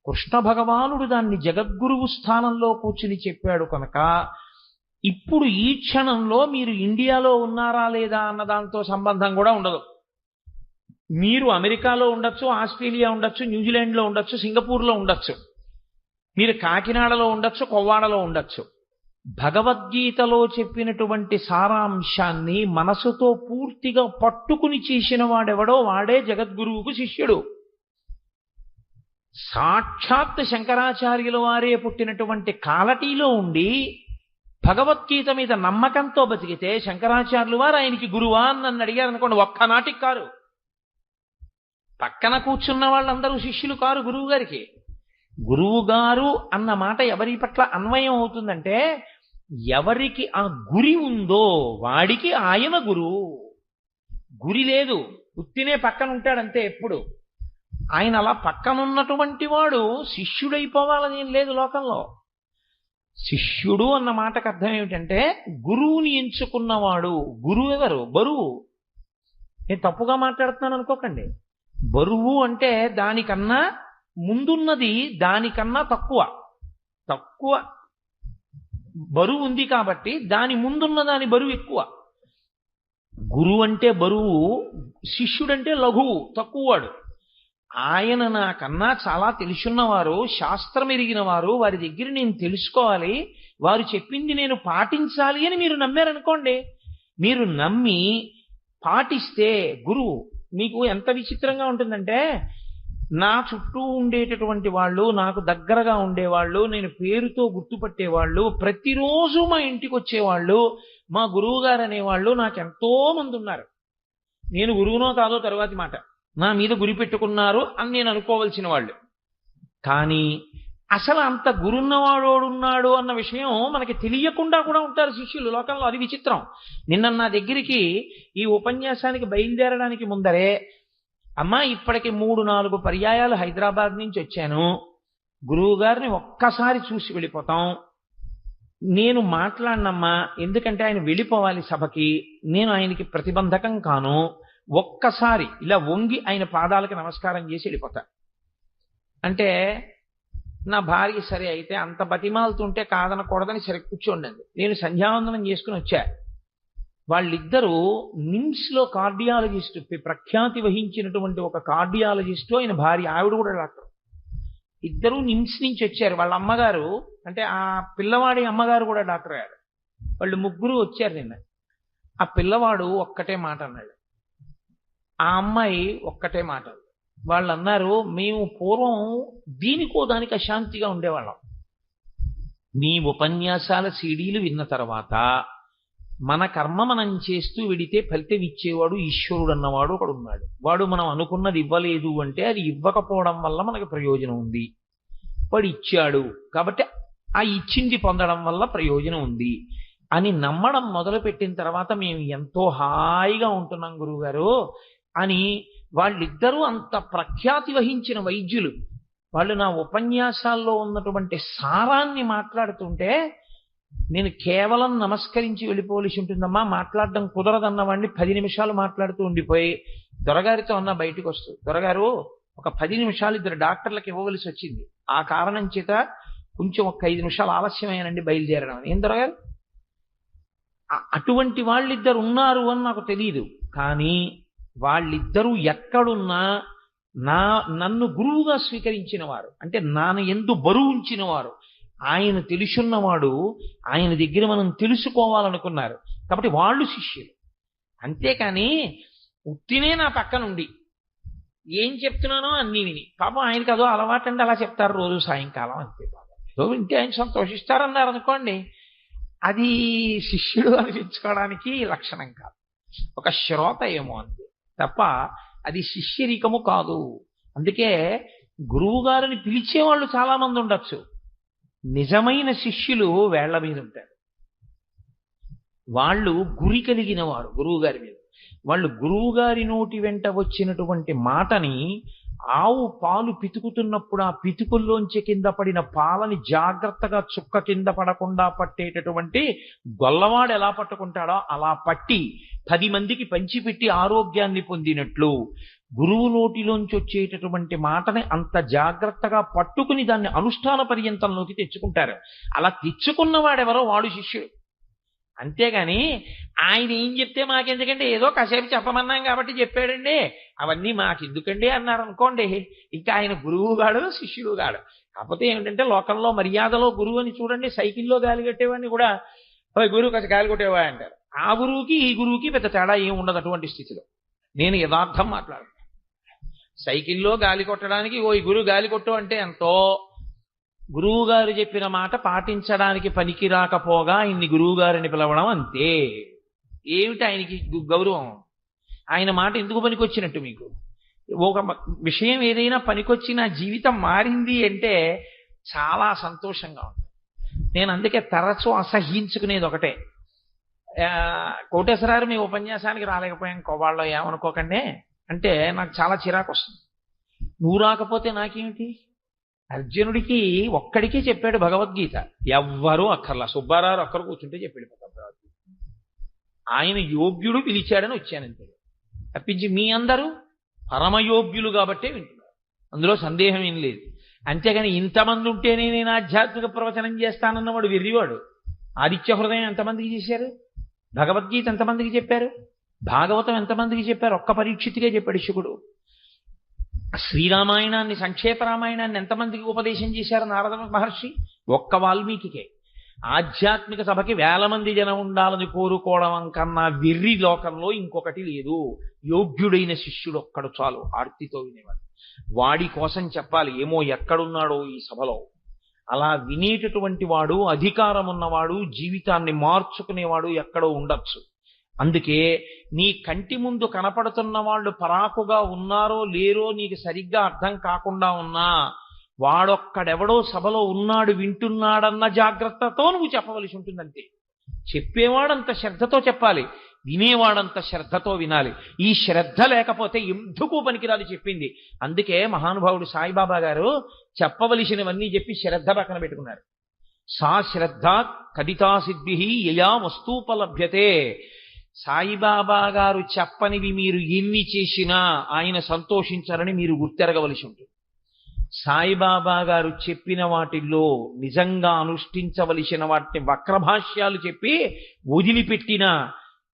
కృష్ణ భగవానుడు దాన్ని జగద్గురువు స్థానంలో కూర్చుని చెప్పాడు కనుక ఇప్పుడు ఈ క్షణంలో మీరు ఇండియాలో ఉన్నారా లేదా అన్న దాంతో సంబంధం కూడా ఉండదు. మీరు అమెరికాలో ఉండొచ్చు, ఆస్ట్రేలియా ఉండొచ్చు, న్యూజిలాండ్లో ఉండొచ్చు, సింగపూర్లో ఉండొచ్చు, మీరు కాకినాడలో ఉండొచ్చు, కొవ్వాడలో ఉండొచ్చు. భగవద్గీతలో చెప్పినటువంటి సారాంశాన్ని మనసుతో పూర్తిగా పట్టుకుని చేసిన వాడెవడో వాడే జగద్గురువుకు శిష్యుడు. సాక్షాత్ శంకరాచార్యుల వారే పుట్టినటువంటి కాలటీలో ఉండి భగవద్గీత మీద నమ్మకంతో బతికితే శంకరాచార్యులు వారు ఆయనకి గురువా అని నన్ను అడిగారు అనుకోండి, ఒక్కనాటికి కారు. పక్కన కూర్చున్న వాళ్ళందరూ శిష్యులు కారు గురువు గారికి. గురువు గారు అన్న మాట ఎవరి పట్ల అన్వయం అవుతుందంటే ఎవరికి ఆ గురి ఉందో వాడికి ఆయన గురువు. గురి లేదు, ఉత్తినే పక్కన ఉంటాడంతే ఎప్పుడు. ఆయన అలా పక్కనున్నటువంటి వాడు శిష్యుడైపోవాలని ఏం లేదు లోకంలో. శిష్యుడు అన్న మాటకు అర్థం ఏమిటంటే గురువుని ఎంచుకున్నవాడు. గురువు ఎవరు? బరువు. నేను తప్పుగా మాట్లాడుతున్నాను అనుకోకండి. బరువు అంటే దానికన్నా ముందున్నది దానికన్నా తక్కువ బరువు ఉంది కాబట్టి దాని ముందున్న దాని బరువు ఎక్కువ. గురువు అంటే బరువు, శిష్యుడంటే లఘువు, తక్కువవాడు. ఆయన నాకన్నా చాలా తెలుసున్నవారు, శాస్త్రం ఎరిగిన వారు, వారి దగ్గర నేను తెలుసుకోవాలి, వారు చెప్పింది నేను పాటించాలి అని మీరు నమ్మారనుకోండి, మీరు నమ్మి పాటిస్తే గురువు మీకు ఎంత విచిత్రంగా ఉంటుందంటే, నా చుట్టూ ఉండేటటువంటి వాళ్ళు, నాకు దగ్గరగా ఉండేవాళ్ళు, నేను పేరుతో గుర్తుపట్టేవాళ్ళు, ప్రతిరోజు మా ఇంటికి వచ్చేవాళ్ళు, మా గురువు గారు అనేవాళ్ళు నాకు ఎంతో మంది ఉన్నారు. నేను గురువునో కాదో తరువాతి మాట, నా మీద గురి పెట్టుకున్నారు అని నేను అనుకోవలసిన వాళ్ళు. కానీ అసలు అంత గురున్నవాడోడున్నాడు అన్న విషయం మనకి తెలియకుండా కూడా ఉంటారు శిష్యులు లోకంలో. అది విచిత్రం. నిన్న నా దగ్గరికి ఈ ఉపన్యాసానికి బయలుదేరడానికి ముందరే, అమ్మా ఇప్పటికి 3-4 పర్యాయాలు హైదరాబాద్ నుంచి వచ్చాను, గురువు గారిని ఒక్కసారి చూసి వెళ్ళిపోతాం, నేను మాట్లాడినమ్మా, ఎందుకంటే ఆయన వెళ్ళిపోవాలి సభకి, నేను ఆయనకి ప్రతిబంధకం కాను, ఒక్కసారి ఇలా వంగి ఆయన పాదాలకి నమస్కారం చేసి వెళ్ళిపోతా అంటే, నా భార్య సరే అయితే అంత బతిమాలుతుంటే కాదనకూడదని సరే కూర్చోండి. నేను సంధ్యావందనం చేసుకుని వచ్చా. వాళ్ళిద్దరూ నిమ్స్లో కార్డియాలజిస్టు, ప్రఖ్యాతి వహించినటువంటి ఒక కార్డియాలజిస్టు, ఆయన భార్య, ఆవిడ కూడా డాక్టర్, ఇద్దరూ నిమ్స్ నుంచి వచ్చారు. వాళ్ళ అమ్మగారు అంటే ఆ పిల్లవాడి అమ్మగారు కూడా డాక్టర్ అయ్యారు. వాళ్ళు ముగ్గురు వచ్చారు నిన్న. ఆ పిల్లవాడు ఒక్కటే మాట అన్నాడు, ఆ అమ్మాయి ఒక్కటే మాట. వాళ్ళు అన్నారు, మేము పూర్వం దీనికో దానికి అశాంతిగా ఉండేవాళ్ళం, మీ ఉపన్యాసాల సీడీలు విన్న తర్వాత మన కర్మ మనం చేస్తూ విడితే ఫలితం ఇచ్చేవాడు ఈశ్వరుడు అన్నవాడు ఒకడు ఉన్నాడు. వాడు మనం అనుకున్నది ఇవ్వలేదు అంటే అది ఇవ్వకపోవడం వల్ల మనకు ప్రయోజనం ఉంది, వాడు ఇచ్చాడు కాబట్టి ఆ ఇచ్చింది పొందడం వల్ల ప్రయోజనం ఉంది అని నమ్మడం మొదలుపెట్టిన తర్వాత మేము ఎంతో హాయిగా ఉంటున్నాం గురువుగారు అని. వాళ్ళిద్దరూ అంత ప్రఖ్యాతి వహించిన వైద్యులు. వాళ్ళు నా ఉపన్యాసాల్లో ఉన్నటువంటి సారాన్ని మాట్లాడుతుంటే నేను కేవలం నమస్కరించి వెళ్ళిపోవలసి ఉంటుందమ్మా, మాట్లాడడం కుదరదన్నవాడిని 10 నిమిషాలు మాట్లాడుతూ ఉండిపోయి దొరగారితో అన్న బయటకు వస్తూ, దొరగారు ఒక 10 నిమిషాలు ఇద్దరు డాక్టర్లకు ఇవ్వవలసి వచ్చింది, ఆ కారణం చేత కొంచెం ఒక 5 నిమిషాలు ఆలస్యమేనండి బయలుదేరడం. ఏం దొరగారు, అటువంటి వాళ్ళిద్దరు ఉన్నారు అని నాకు తెలియదు. కానీ వాళ్ళిద్దరూ ఎక్కడున్నా నన్ను గురువుగా స్వీకరించిన వారు, అంటే నాన్న ఎందు బరువు ఉంచిన వారు, ఆయన తెలుసున్నవాడు, ఆయన దగ్గర మనం తెలుసుకోవాలనుకున్నారు కాబట్టి వాళ్ళు శిష్యులు. అంతేకాని ఉత్తినే నా పక్కనుండి ఏం చెప్తున్నానో అన్నీ విని, పాపం ఆయనకి అదో అలవాటండి, అలా చెప్తారు రోజు సాయంకాలం అంతే, పాపం ఏదో వింటే ఆయన సంతోషిస్తారన్నారు అనుకోండి, అది శిష్యుడు అనిపించుకోవడానికి లక్షణం కాదు, ఒక శ్రోత ఏమో అంతే తప్ప అది శిష్యరికము కాదు. అందుకే గురువు గారిని పిలిచేవాళ్ళు చాలా మంది ఉండొచ్చు, నిజమైన శిష్యులు వేళ్ల మీద ఉంటారు. వాళ్ళు గురి కలిగిన వారు గురువు గారి మీద. వాళ్ళు గురువు గారి నోటి వెంట వచ్చినటువంటి మాటని, ఆవు పాలు పితుకుతున్నప్పుడు ఆ పితుకుల్లోంచి కింద పడిన పాలని జాగ్రత్తగా చుక్క కింద పడకుండా పట్టేటటువంటి గొల్లవాడు ఎలా పట్టుకుంటాడో అలా పట్టి 10 మందికి పంచిపెట్టి ఆరోగ్యాన్ని పొందినట్లు గురువు నోటిలోంచి వచ్చేటటువంటి మాటని అంత జాగ్రత్తగా పట్టుకుని దాన్ని అనుష్ఠాన పర్యంతంలోకి తెచ్చుకుంటారు. అలా తెచ్చుకున్నవాడెవరో వాడు శిష్యుడు. అంతేగాని ఆయన ఏం చెప్తే మాకెందుకంటే, ఏదో కాసేపు చెప్పమన్నాం కాబట్టి చెప్పాడండి, అవన్నీ మాకెందుకండి అన్నారు అనుకోండి, ఇంకా ఆయన గురువు గాడు శిష్యుడు గాడు. కాకపోతే ఏమిటంటే లోకంలో మర్యాదలో గురువు అని చూడండి, సైకిల్లో గాలి కట్టేవాడిని కూడా గురువు కాస్త గాలి కొట్టేవా అంటారు. ఆ గురువుకి ఈ గురువుకి పెద్ద తేడా ఏం ఉండదు అటువంటి స్థితిలో. నేను యథార్థం మాట్లాడతాను. సైకిల్లో గాలి కొట్టడానికి ఓ ఈ గురువు గాలి కొట్టు అంటే ఎంతో, గురువు గారు చెప్పిన మాట పాటించడానికి పనికి రాకపోగా ఇన్ని గురువు గారిని పిలవడం అంతే. ఏమిటి ఆయనకి గౌరవం? ఆయన మాట ఎందుకు పనికొచ్చినట్టు? మీకు ఒక విషయం ఏదైనా పనికొచ్చి నా జీవితం మారింది అంటే చాలా సంతోషంగా ఉంటుంది. నేను అందుకే తరచూ అసహ్యించుకునేది ఒకటే, కోటేశ్వరారు మీ ఉపన్యాసానికి రాలేకపోయాం కోవాళ్ళలో ఏమనుకోకండి అంటే నాకు చాలా చిరాకు వస్తుంది. నువ్వు రాకపోతే నాకేమిటి? అర్జునుడికి ఒక్కడికే చెప్పాడు భగవద్గీత, ఎవ్వరూ అక్కర్లా, సుబ్బారావు అక్కరు కూర్చుంటే చెప్పాడు భగవద్గీత. ఆయన యోగ్యుడు పిలిచాడని వచ్చానంతే తప్పించి మీ అందరూ పరమయోగ్యులు కాబట్టే వింటున్నారు, అందులో సందేహం ఏం లేదు. అంతేగాని ఇంతమంది ఉంటేనే నేను ఆధ్యాత్మిక ప్రవచనం చేస్తానన్నవాడు వెర్రివాడు. ఆదిత్య హృదయం ఎంతమందికి చేశారు? భగవద్గీత ఎంతమందికి చెప్పారు? భాగవతం ఎంతమందికి చెప్పారు? ఒక్క పరీక్షితికే చెప్పాడు శుకుడు. శ్రీరామాయణాన్ని, సంక్షేప రామాయణాన్ని ఎంతమందికి ఉపదేశం చేశారు నారద మహర్షి? ఒక్క వాల్మీకికే. ఆధ్యాత్మిక సభకి 1000 మంది జనం ఉండాలని కోరుకోవడం కన్నా వెర్రి లోకంలో ఇంకొకటి లేదు. యోగ్యుడైన శిష్యుడు ఒక్కడు చాలు, ఆర్తితో వినేవాడు. వాడి కోసం చెప్పాలి. ఏమో ఎక్కడున్నాడో ఈ సభలో. అలా వినేటటువంటి వాడు, అధికారం ఉన్నవాడు, జీవితాన్ని మార్చుకునేవాడు ఎక్కడో ఉండొచ్చు. అందుకే నీ కంటి ముందు కనపడుతున్న వాళ్ళు పరాకుగా ఉన్నారో లేరో నీకు సరిగ్గా అర్థం కాకుండా ఉన్నా, వాడొక్కడెవడో సభలో ఉన్నాడు, వింటున్నాడన్న జాగ్రత్తతో నువ్వు చెప్పవలసి ఉంటుందంతే. చెప్పేవాడంత శ్రద్ధతో చెప్పాలి, వినేవాడంత శ్రద్ధతో వినాలి. ఈ శ్రద్ధ లేకపోతే ఎందుకు పనికిరాదు చెప్పింది. అందుకే మహానుభావుడు సాయిబాబా గారు చెప్పవలసినవన్నీ చెప్పి శ్రద్ధ పక్కన పెట్టుకున్నారు. సా శ్రద్ధ కదితా సిద్భి యయా వస్తూపలభ్యతే. సాయిబాబా గారు చెప్పనివి మీరు ఎన్ని చేసినా ఆయన సంతోషించాలని మీరు గుర్తెరగవలసి ఉంటుంది. సాయిబాబా గారు చెప్పిన వాటిల్లో నిజంగా అనుష్ఠించవలసిన వాటిని వక్రభాష్యాలు చెప్పి వదిలిపెట్టినా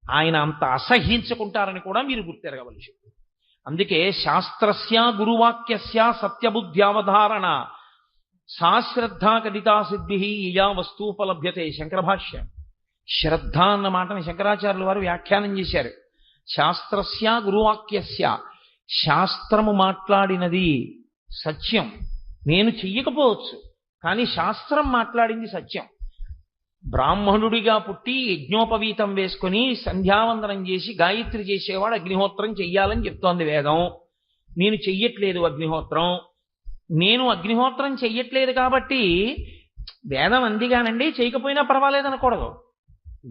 ఆయన అంత అసహ్యించుకుంటారని కూడా మీరు గుర్తెరగవలసి ఉంటుంది. అందుకే శాస్త్రస్య గురువాక్యస్య సత్యబుద్ధ్యావధారణ సాశ్రద్ధా కదితా సిద్భి యయా వస్తూపలభ్యతే. శంకర భాష్యం. శ్రద్ధ అన్న మాటని శంకరాచార్యుల వారు వ్యాఖ్యానం చేశారు. శాస్త్రస్య గురువాక్యస్య, శాస్త్రము మాట్లాడినది సత్యం. నేను చెయ్యకపోవచ్చు, కానీ శాస్త్రం మాట్లాడింది సత్యం. బ్రాహ్మణుడిగా పుట్టి యజ్ఞోపవీతం వేసుకుని సంధ్యావందనం చేసి గాయత్రి చేసేవాడు అగ్నిహోత్రం చెయ్యాలని చెప్తోంది వేదం. నేను చెయ్యట్లేదు అగ్నిహోత్రం. నేను అగ్నిహోత్రం చెయ్యట్లేదు కాబట్టి వేదం అందిగానండి చేయకపోయినా పర్వాలేదనకూడదు.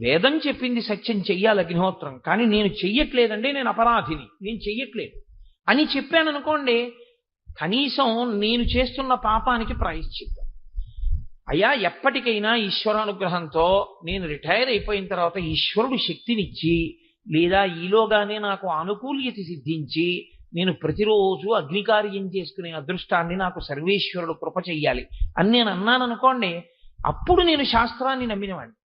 వేదం చెప్పింది సత్యం, చెయ్యాలి అగ్నిహోత్రం, కానీ నేను చెయ్యట్లేదండి, నేను అపరాధిని, నేను చెయ్యట్లేదు అని చెప్పాను అనుకోండి, కనీసం నేను చేస్తున్న పాపానికి ప్రాయశ్చిత్తం. అయ్యా ఎప్పటికైనా ఈశ్వరానుగ్రహంతో నేను రిటైర్ అయిపోయిన తర్వాత ఈశ్వరుడు శక్తినిచ్చి, లేదా ఈలోగానే నాకు అనుకూల్యత సిద్ధించి నేను ప్రతిరోజు అగ్నికార్యం చేసుకునే అదృష్టాన్ని నాకు సర్వేశ్వరుడు కృప చెయ్యాలి అని నేను అన్నాను అనుకోండి, అప్పుడు నేను శాస్త్రాన్ని నమ్మినవాడిని.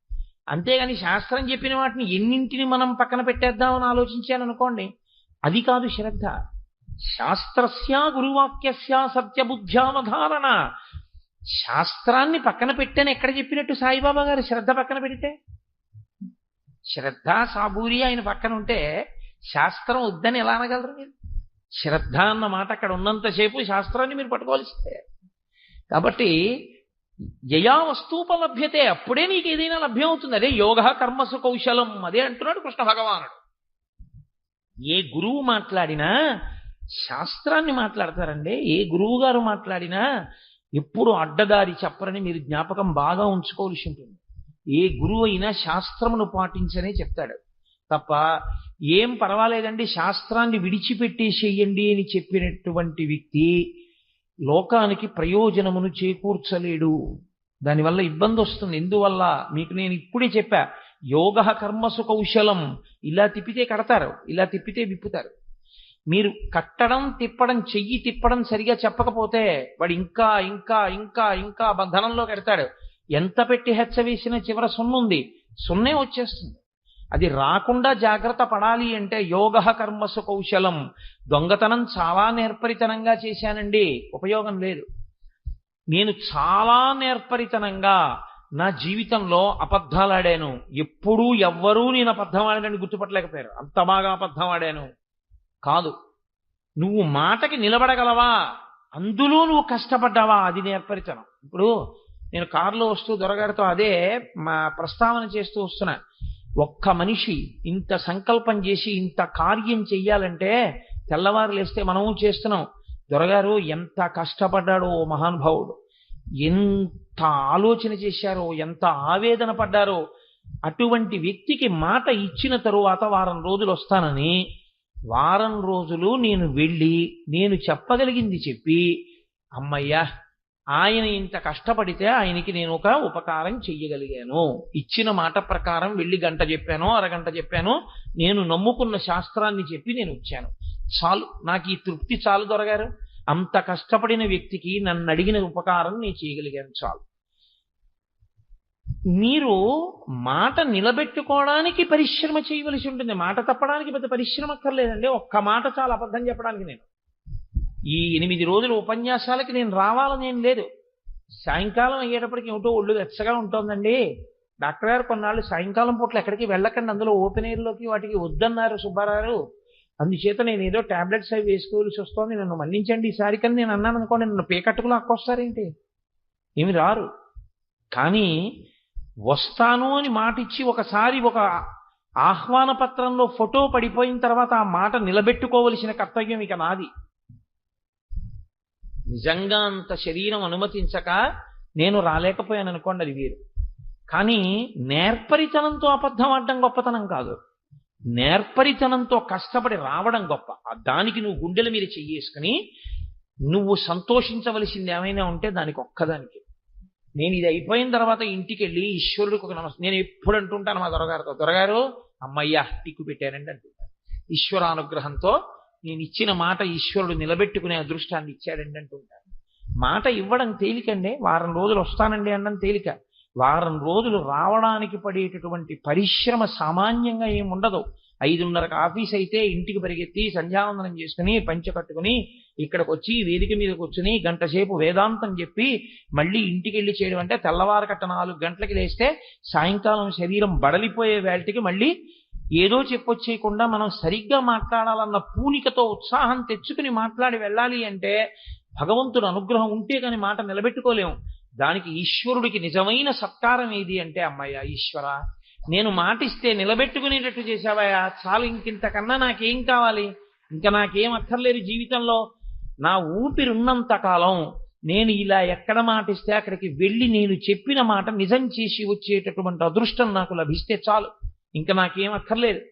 అంతేగాని శాస్త్రం చెప్పిన వాటిని ఎన్నింటిని మనం పక్కన పెట్టేద్దామని ఆలోచించాను అనుకోండి, అది కాదు శ్రద్ధ. శాస్త్రస్య గురువాక్యస్య సత్యబుద్ధ్యావధారణ. శాస్త్రాన్ని పక్కన పెట్టని ఎక్కడ చెప్పినట్టు సాయిబాబా గారు శ్రద్ధ పక్కన పెడితే? శ్రద్ధ సాబూరి ఆయన పక్కన ఉంటే శాస్త్రం వద్దని ఎలా అనగలరు మీరు? శ్రద్ధ అన్న మాట అక్కడ ఉన్నంతసేపు శాస్త్రాన్ని మీరు పట్టుకోవాల్సిందే. కాబట్టి యయా వస్తూపలభ్యతే, అప్పుడే నీకు ఏదైనా లభ్యం అవుతుంది. అదే యోగ కర్మసు కౌశలం, అదే అంటున్నాడు కృష్ణ భగవానుడు. ఏ గురువు మాట్లాడినా శాస్త్రాన్ని మాట్లాడతారండి. ఏ గురువు గారు మాట్లాడినా ఎప్పుడు అడ్డదారి చెప్పరని మీరు జ్ఞాపకం బాగా ఉంచుకోవాల్సి ఉంటుంది. ఏ గురువు అయినా శాస్త్రమును పాటించనే చెప్తాడు తప్ప ఏం పర్వాలేదండి శాస్త్రాన్ని విడిచిపెట్టేసేయండి అని చెప్పినటువంటి వ్యక్తి లోకానికి ప్రయోజనమును చేకూర్చలేడు. దానివల్ల ఇబ్బంది వస్తుంది. ఎందువల్ల మీకు నేను ఇప్పుడే చెప్పా, యోగ కర్మసు కౌశలం. ఇలా తిప్పితే కడతారు, ఇలా తిప్పితే విప్పుతారు. మీరు కట్టడం తిప్పడం, చెయ్యి తిప్పడం సరిగా చెప్పకపోతే వాడు ఇంకా ఇంకా ఇంకా ఇంకా బంధనంలో కడతాడు. ఎంత పెట్టి హెచ్చ వేసినా చివర సున్నుంది, సున్నే వచ్చేస్తుంది. అది రాకుండా జాగ్రత్త పడాలి అంటే యోగ కర్మసు కౌశలం. దొంగతనం చాలా నేర్పరితనంగా చేశానండి, ఉపయోగం లేదు. నేను చాలా నేర్పరితనంగా నా జీవితంలో అబద్ధాలు ఆడాను. ఎప్పుడూ ఎవ్వరూ నేను అబద్ధం ఆడానని గుర్తుపట్టలేకపోయారు. అంత బాగా అబద్ధం ఆడాను కాదు. నువ్వు మాటకి నిలబడగలవా, అందులో నువ్వు కష్టపడ్డావా, అది నేర్పరితనం. ఇప్పుడు నేను కారులో వస్తూ దొరగారితో అదే మా ప్రస్తావన చేస్తూ వస్తున్నా. ఒక్క మనిషి ఇంత సంకల్పం చేసి ఇంత కార్యం చెయ్యాలంటే తెల్లవారు లేస్తే మనము చేస్తున్నాం. దొరగారు ఎంత కష్టపడ్డాడో మహానుభావుడు, ఎంత ఆలోచన చేశారో, ఎంత ఆవేదన పడ్డారో. అటువంటి వ్యక్తికి మాట ఇచ్చిన తరువాత వారం రోజులు వస్తానని, వారం రోజులు నేను వెళ్ళి నేను చెప్పగలిగింది చెప్పి, అమ్మయ్యా ఆయన ఇంత కష్టపడితే ఆయనకి నేను ఒక ఉపకారం చెయ్యగలిగాను, ఇచ్చిన మాట ప్రకారం వెళ్ళి గంట చెప్పాను, అరగంట చెప్పాను, నేను నమ్ముకున్న శాస్త్రాన్ని చెప్పి నేను వచ్చాను, చాలు, నాకు ఈ తృప్తి చాలు దొరగారు. అంత కష్టపడిన వ్యక్తికి నన్ను అడిగిన ఉపకారం నేను చేయగలిగాను చాలు. మీరు మాట నిలబెట్టుకోవడానికి పరిశ్రమ చేయవలసి ఉంటుంది. మాట తప్పడానికి పెద్ద పరిశ్రమ అక్కర్లేదండి. ఒక్క మాట చాలా అబద్ధం చెప్పడానికి. నేను ఈ 8 రోజుల ఉపన్యాసాలకి నేను రావాలని ఏం లేదు. సాయంకాలం అయ్యేటప్పటికి ఏమిటో ఒళ్ళు వెచ్చగా ఉంటుందండి. డాక్టర్ గారు కొన్నాళ్ళు సాయంకాలం పూట్ల ఎక్కడికి వెళ్ళకండి, అందులో ఓపెన్ ఎయిర్లోకి వాటికి వద్దన్నారు సుబ్బారావు, అందుచేత నేను ఏదో టాబ్లెట్స్ అవి వేసుకోవాల్సి వస్తుంది, నన్ను మన్నించండి ఈసారి. కానీ నేను అన్నాను అనుకోండి, నన్ను పేకట్టుకు లాక్కొస్తారేంటి? ఏమి రారు. కానీ వస్తాను అని మాట ఇచ్చి ఒకసారి ఒక ఆహ్వాన పత్రంలో ఫోటో పడిపోయిన తర్వాత ఆ మాట నిలబెట్టుకోవలసిన కర్తవ్యం ఇక నాది. నిజంగా అంత శరీరం అనుమతించక నేను రాలేకపోయాను అనుకోండి, అది వేరు. కానీ నేర్పరితనంతో అబద్ధం ఆడడం గొప్పతనం కాదు. నేర్పరితనంతో కష్టపడి రావడం గొప్ప. దానికి నువ్వు గుండెల మీద చెయ్యేసుకుని నువ్వు సంతోషించవలసింది ఏమైనా ఉంటే దానికి ఒక్కదానికి. నేను ఇది అయిపోయిన తర్వాత ఇంటికి వెళ్ళి ఈశ్వరుడికి ఒక నమస్కారం. నేను ఎప్పుడు అంటుంటాను మా దొరగారితో, దొరగారు అమ్మయ్యా టిక్కు పెట్టారండి అంటుంటాను. ఈశ్వరానుగ్రహంతో నేను ఇచ్చిన మాట ఈశ్వరుడు నిలబెట్టుకునే అదృష్టాన్ని ఇచ్చాడండి అంటుంటాను. మాట ఇవ్వడం తేలికండి, వారం రోజులు వస్తానండి అనడం తేలిక. వారం రోజులు రావడానికి పడేటటువంటి పరిశ్రమ సామాన్యంగా ఏముండదు. 5:30కి ఆఫీస్ అయితే ఇంటికి పరిగెత్తి సంధ్యావందనం చేసుకుని పంచ కట్టుకుని ఇక్కడికి వచ్చి వేదిక మీద కూర్చుని గంట సేపు వేదాంతం చెప్పి మళ్ళీ ఇంటికి వెళ్ళి చేయడం అంటే తెల్లవారకట్ట 4 గంటలకి లేస్తే సాయంకాలం శరీరం బడలిపోయే వేళటికి మళ్ళీ ఏదో చెప్పొచ్చేయకుండా మనం సరిగ్గా మాట్లాడాలన్న పూనికతో ఉత్సాహం తెచ్చుకుని మాట్లాడి వెళ్ళాలి అంటే భగవంతుడు అనుగ్రహం ఉంటే కానీ మాట నిలబెట్టుకోలేము. దానికి ఈశ్వరుడికి నిజమైన సత్కారం ఏది అంటే, అమ్మయ్య ఈశ్వర నేను మాటిస్తే నిలబెట్టుకునేటట్టు చేశావయ్యా, చాలు, ఇంకింతకన్నా నాకేం కావాలి, ఇంకా నాకేం అక్కర్లేదు జీవితంలో. నా ఊపిరున్నంత కాలం నేను ఇలా ఎక్కడ మాటిస్తే అక్కడికి వెళ్ళి నేను చెప్పిన మాట నిజం చేసి వచ్చేటటువంటి అదృష్టం నాకు లభిస్తే చాలు, ఇంకా నాకేం అక్కర్లేదు.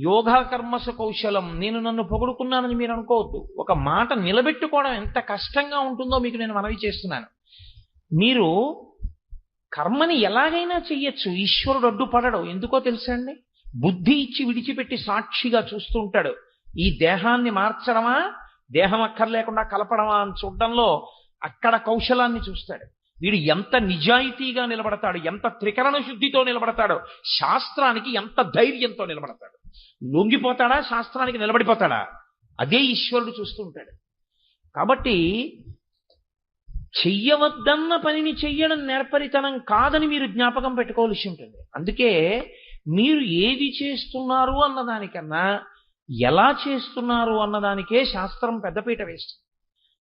యోగా కర్మసు కౌశలం. నేను నన్ను పొగుడుకున్నానని మీరు అనుకోవద్దు. ఒక మాట నిలబెట్టుకోవడం ఎంత కష్టంగా ఉంటుందో మీకు నేను మనవి చేస్తున్నాను. మీరు కర్మని ఎలాగైనా చెయ్యొచ్చు, ఈశ్వరుడు అడ్డుపడడు. ఎందుకో తెలుసా అండి? బుద్ధి ఇచ్చి విడిచిపెట్టి సాక్షిగా చూస్తూ ఉంటాడు. ఈ దేహాన్ని మార్చడమా, దేహం అక్కర్లేకుండా కలపడమా అని చూడడంలో అక్కడ కౌశలాన్ని చూస్తాడు. వీడు ఎంత నిజాయితీగా నిలబడతాడు, ఎంత త్రికరణ శుద్ధితో నిలబడతాడు, శాస్త్రానికి ఎంత ధైర్యంతో నిలబడతాడు. లొంగిపోతాడా, శాస్త్రానికి నిలబడిపోతాడా, అదే ఈశ్వరుడు చూస్తూ ఉంటాడు. కాబట్టి చెయ్యవద్దన్న పనిని చెయ్యడం నేర్పరితనం కాదని మీరు జ్ఞాపకం పెట్టుకోవాల్సి ఉంటుంది. అందుకే మీరు ఏది చేస్తున్నారు అన్నదానికన్నా ఎలా చేస్తున్నారు అన్నదానికే శాస్త్రం పెద్దపీట వేస్తుంది.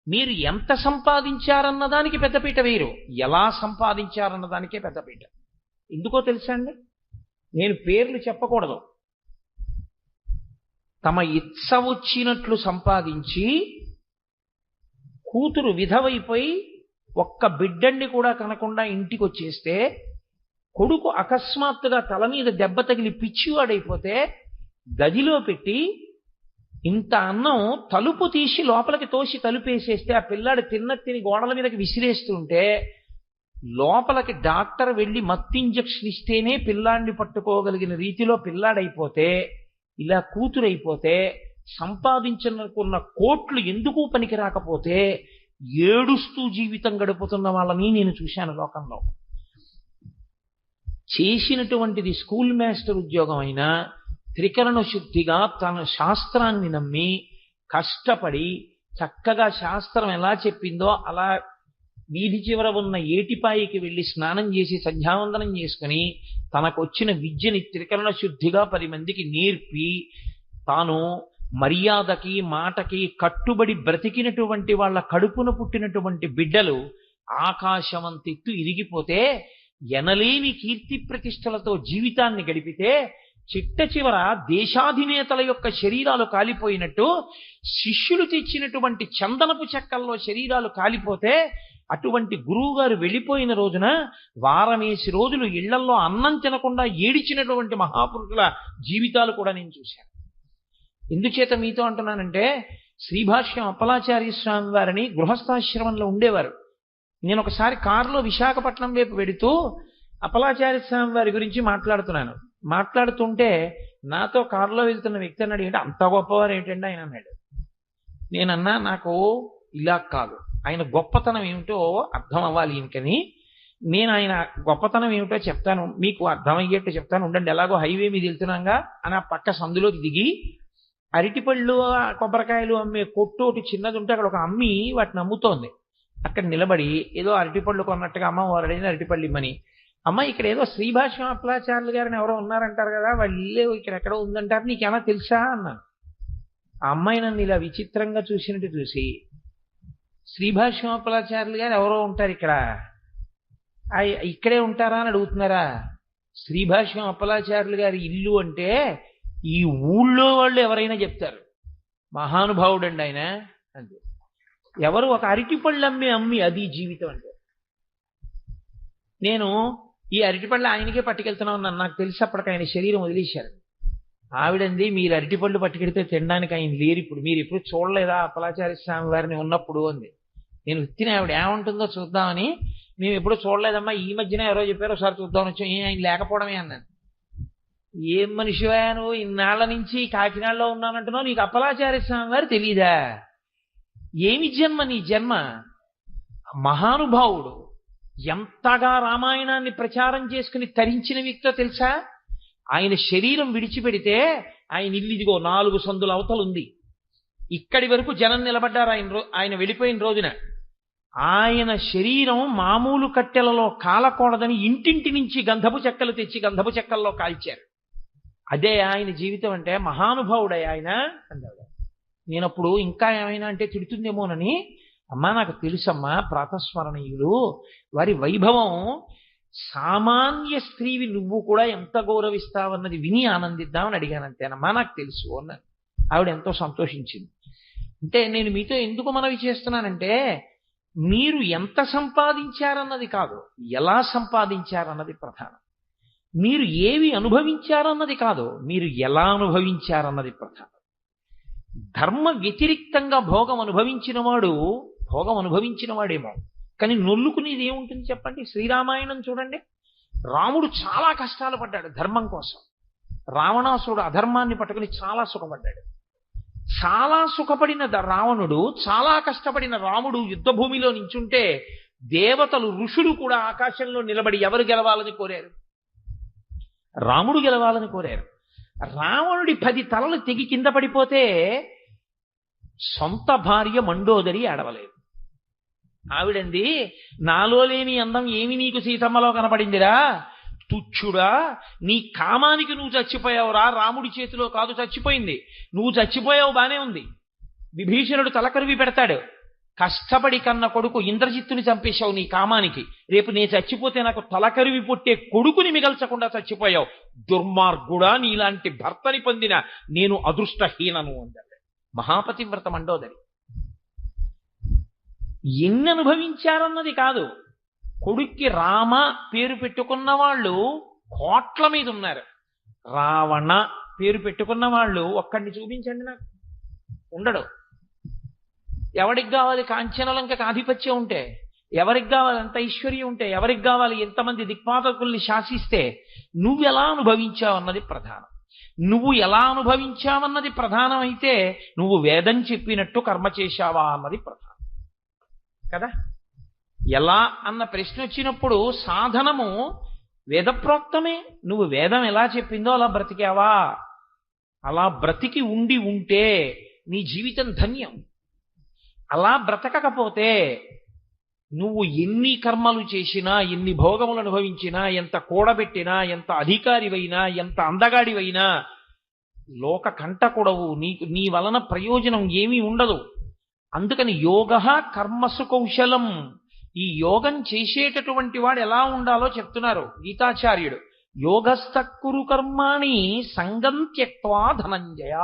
మీరు ఎంత సంపాదించారన్నదానికి పెద్దపీట వేయరు, ఎలా సంపాదించారన్నదానికే పెద్దపీట. ఎందుకో తెలుసా అండి? నేను పేర్లు చెప్పకూడదు. తమ ఇచ్చ వచ్చినట్లు సంపాదించి కూతురు విధవైపోయి ఒక్క బిడ్డండి కూడా కనకుండా ఇంటికి వచ్చేస్తే, కొడుకు అకస్మాత్తుగా తల మీద దెబ్బ తగిలి పిచ్చివాడైపోతే గదిలో పెట్టి ఇంత అన్నం తలుపు తీసి లోపలికి తోసి తలుపేసేస్తే ఆ పిల్లాడు తిని గోడల మీదకి విసిరేస్తుంటే లోపలికి డాక్టర్ వెళ్ళి మత్తు ఇంజక్షన్ ఇస్తేనే పిల్లాడిని పట్టుకోగలిగిన రీతిలో పిల్లాడైపోతే, ఇలా కూతురైపోతే, సంపాదించుకున్న కోట్లు ఎందుకు పనికి రాకపోతే ఏడుస్తూ జీవితం గడుపుతున్న వాళ్ళని నేను చూశాను లోకంలో. చేసినటువంటిది స్కూల్ మాస్టర్ ఉద్యోగం అయినా త్రికరణ శుద్ధిగా తన శాస్త్రాన్ని నమ్మి కష్టపడి చక్కగా శాస్త్రం ఎలా చెప్పిందో అలా వీధి చివర ఉన్న ఏటిపాయికి వెళ్ళి స్నానం చేసి సంధ్యావందనం చేసుకుని తనకొచ్చిన విద్యని త్రికరణ శుద్ధిగా 10 మందికి నేర్పి తాను మర్యాదకి మాటకి కట్టుబడి బ్రతికినటువంటి వాళ్ళ కడుపున పుట్టినటువంటి బిడ్డలు ఆకాశమంతెత్తు ఇరిగిపోతే ఎనలేని కీర్తి ప్రతిష్టలతో జీవితాన్ని గడిపితే చిట్ట చివర దేశాధినేతల యొక్క శరీరాలు కాలిపోయినట్టు శిష్యులు తెచ్చినటువంటి చందనపు చెక్కల్లో శరీరాలు కాలిపోతే అటువంటి గురువుగారు వెళ్ళిపోయిన రోజున వారమేసి రోజులు ఇళ్లల్లో అన్నం తినకుండా ఏడిచినటువంటి మహాపురుషుల జీవితాలు కూడా నేను చూశాను. ఎందుచేత మీతో అంటున్నానంటే, శ్రీభాష్యం అప్పలాచార్య స్వామి వారిని గృహస్థాశ్రమంలో ఉండేవారు. నేను ఒకసారి కారులో విశాఖపట్నం వైపు వెడుతూ అప్పలాచార్య స్వామి వారి గురించి మాట్లాడుతుంటే నాతో కారులో వెళ్తున్న వ్యక్తి అన్నాడు, ఏంటి అంత గొప్పవారు ఏంటండి ఆయన అన్నాడు. నేనన్నా, నాకు ఇలా కాదు, ఆయన గొప్పతనం ఏమిటో అర్థం అవ్వాలి ఇంకని నేను ఆయన గొప్పతనం ఏమిటో చెప్తాను, మీకు అర్థమయ్యేట్టు చెప్తాను ఉండండి, ఎలాగో హైవే మీద వెళ్తున్నాగా అని ఆ పక్క సందులోకి దిగి అరటిపళ్ళు కొబ్బరికాయలు అమ్మే కొట్టు ఒకటి చిన్నది ఉంటే అక్కడ ఒక అమ్మి వాటిని అమ్ముతోంది. అక్కడ నిలబడి ఏదో అరటిపళ్ళు కొన్నట్టుగా అమ్మ వారడైన అరటిపళ్ళు ఇమ్మని, అమ్మ ఇక్కడ ఏదో శ్రీభాష్యం అప్పలాచార్యులు గారిని ఎవరో ఉన్నారంటారు కదా, వాళ్ళు ఇల్లే ఇక్కడ ఎక్కడో ఉందంటారు, నీకేమన్నా తెలుసా అన్నాను. ఆ అమ్మాయి నన్ను ఇలా విచిత్రంగా చూసినట్టు చూసి, శ్రీభాష్యం అప్పలాచార్యులు గారు ఎవరో ఉంటారు ఇక్కడ, ఇక్కడే ఉంటారా అని అడుగుతున్నారా? శ్రీభాష్యం అప్పలాచార్యులు గారి ఇల్లు అంటే ఈ ఊళ్ళో వాళ్ళు ఎవరైనా చెప్తారు, మహానుభావుడండి ఆయన అంతే. ఎవరు ఒక అరటిపళ్ళు అమ్మి అది జీవితం అంటే. నేను ఈ అరటిపళ్ళు ఆయనకే పట్టుకెళ్తున్నాను నన్ను, నాకు తెలిసి అప్పటికి ఆయన శరీరం వదిలేశారు. ఆవిడంది, మీరు అరటిపళ్ళు పట్టుకెడితే తినడానికి ఆయన లేరు ఇప్పుడు, మీరు ఎప్పుడు చూడలేదా అప్పలాచార్య స్వామి వారిని ఉన్నప్పుడు అంది. నేను తిన ఆవిడ ఏముంటుందో చూద్దామని, మేము ఎప్పుడు చూడలేదమ్మా, ఈ మధ్యన ఎవరో చెప్పారో ఒకసారి చూద్దామని వచ్చాం, ఆయన లేకపోవడమే అన్నాను. ఏం మనిషివా నువ్వు, ఇన్నాళ్ల నుంచి కాకినాడలో ఉన్నానంటున్నావు, నీకు అప్పలాచార్య స్వామి వారు తెలీదా? ఏమి జన్మ నీ జన్మ? మహానుభావుడు, ఎంతగా రామాయణాన్ని ప్రచారం చేసుకుని తరించిన వ్యక్తో తెలుసా? ఆయన శరీరం విడిచిపెడితే ఆయన ఇల్లు ఇదిగో 4 సందుల అవతలుంది, ఇక్కడి వరకు జనం నిలబడ్డారు ఆయన వెళ్ళిపోయిన రోజున. ఆయన శరీరం మామూలు కట్టెలలో కాలకూడదని ఇంటింటి నుంచి గంధపు చెక్కలు తెచ్చి గంధపు చెక్కల్లో కాల్చారు. అదే ఆయన జీవితం అంటే. మహానుభావుడే ఆయన అన్నాడు. నేనప్పుడు ఇంకా ఏమైనా అంటే తిడుతుందేమోనని, అమ్మా నాకు తెలుసమ్మా, ప్రాతస్మరణీయులు వారి వైభవం సామాన్య స్త్రీవి నువ్వు కూడా ఎంత గౌరవిస్తావన్నది విని ఆనందిద్దామని అడిగాను, అంతేనమ్మా నాకు తెలుసు అన్నాను. ఆవిడ ఎంతో సంతోషించింది. అంటే నేను మీతో ఎందుకు మనవి చేస్తున్నానంటే, మీరు ఎంత సంపాదించారన్నది కాదు, ఎలా సంపాదించారన్నది ప్రధానం. మీరు ఏవి అనుభవించారన్నది కాదు, మీరు ఎలా అనుభవించారన్నది ప్రధానం. ధర్మ వ్యతిరిక్తంగా భోగం అనుభవించిన వాడేమో, కానీ నొల్లుకునేది ఏముంటుంది చెప్పండి? శ్రీరామాయణం చూడండి, రాముడు చాలా కష్టాలు పడ్డాడు ధర్మం కోసం. రావణాసురుడు అధర్మాన్ని పట్టుకుని చాలా సుఖపడ్డాడు. చాలా సుఖపడిన రావణుడు, చాలా కష్టపడిన రాముడు యుద్ధభూమిలో నించుంటే దేవతలు ఋషులు కూడా ఆకాశంలో నిలబడి ఎవరు గెలవాలని కోరారు? రాముడు గెలవాలని కోరారు. రావణుడి 10 తలలు తెగి కింద పడిపోతే సొంత భార్య మండోదరి ఆడవలేదు. ఆవిడంది, నాలో లేని అందం ఏమి నీకు సీతమ్మలో కనపడిందిరా తుచ్చుడా, నీ కామానికి నువ్వు చచ్చిపోయావురా, రాముడి చేతిలో కాదు చచ్చిపోయింది, నువ్వు చచ్చిపోయావు బానే ఉంది. విభీషణుడు తలకరివి పెడతాడు, కష్టపడి కన్న కొడుకు ఇంద్రజిత్తుని చంపేశావు నీ కామానికి, రేపు నేను చచ్చిపోతే నాకు తలకరివి పుట్టే కొడుకుని మిగల్చకుండా చచ్చిపోయావు, దుర్మార్గుడా, నీలాంటి భర్తని పొందిన నేను అదృష్టహీనను అన్నాడు మహాపతివ్రత మండోదరి. ఎన్ని అనుభవించారన్నది కాదు, కొడుక్కి రామ పేరు పెట్టుకున్న వాళ్ళు కోట్ల మీద ఉన్నారు. రావణ పేరు పెట్టుకున్న వాళ్ళు ఒక్కడిని చూపించండి నాకు, ఉండడు. ఎవరికి కావాలి కాంచనలంకకు ఆధిపత్యం ఉంటే, ఎవరికి కావాలి అంత ఐశ్వర్యం ఉంటే, ఎవరికి కావాలి ఎంతమంది దిక్పాలకుల్ని శాసిస్తే, నువ్వెలా అనుభవించావన్నది ప్రధానం. నువ్వు ఎలా అనుభవించావన్నది ప్రధానం అయితే నువ్వు వేదం చెప్పినట్టు కర్మ చేశావా అన్నది ప్రధానం కదా. ఎలా అన్న ప్రశ్న వచ్చినప్పుడు సాధనము వేదప్రోక్తమే. నువ్వు వేదం ఎలా చెప్పిందో అలా బ్రతికావా? అలా బ్రతికి ఉంటే నీ జీవితం ధన్యం. అలా బ్రతకకపోతే నువ్వు ఎన్ని కర్మలు చేసినా, ఎన్ని భోగములు అనుభవించినా, ఎంత కూడబెట్టినా, ఎంత అధికారివైనా, ఎంత అందగాడివైనా లోక కంటకుడవు, నీ వలన ప్రయోజనం ఏమీ ఉండదు. అందుకని యోగః కర్మసు కౌశలం. ఈ యోగం చేసేటటువంటి వాడు ఎలా ఉండాలో చెప్తున్నారు గీతాచార్యుడు. యోగస్థకురు కర్మాణి సంగం త్యక్త్వా ధనంజయ.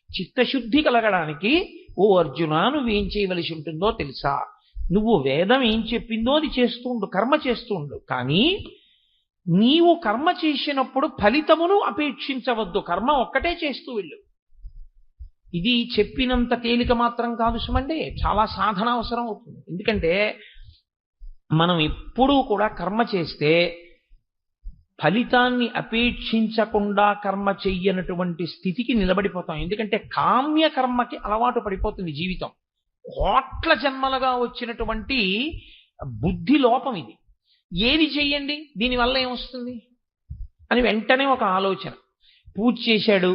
చిత్తశుద్ధి కలగడానికి ఓ అర్జున నువ్వేం చేయవలసి ఉంటుందో తెలుసా? నువ్వు వేదం ఏం చెప్పిందో అది చేస్తూ ఉండు, కర్మ చేస్తూ ఉండు. కానీ నీవు కర్మ చేసినప్పుడు ఫలితమును అపేక్షించవద్దు, కర్మ ఒక్కటే చేస్తూ వెళ్ళు. ఇది చెప్పినంత తేలిక మాత్రం కాదు సుమండి, చాలా సాధన అవసరం అవుతుంది. ఎందుకంటే మనం ఎప్పుడూ కూడా కర్మ చేస్తే ఫలితాన్ని అపేక్షించకుండా కర్మ చెయ్యనటువంటి స్థితికి నిలబడిపోతాం. ఎందుకంటే కామ్య కర్మకి అలవాటు పడిపోతుంది జీవితం. కోట్ల జన్మలుగా వచ్చినటువంటి బుద్ధి లోపం ఇది. ఏది చెయ్యండి, దీనివల్ల ఏమొస్తుంది అని వెంటనే ఒక ఆలోచన. పూజ చేశాడు,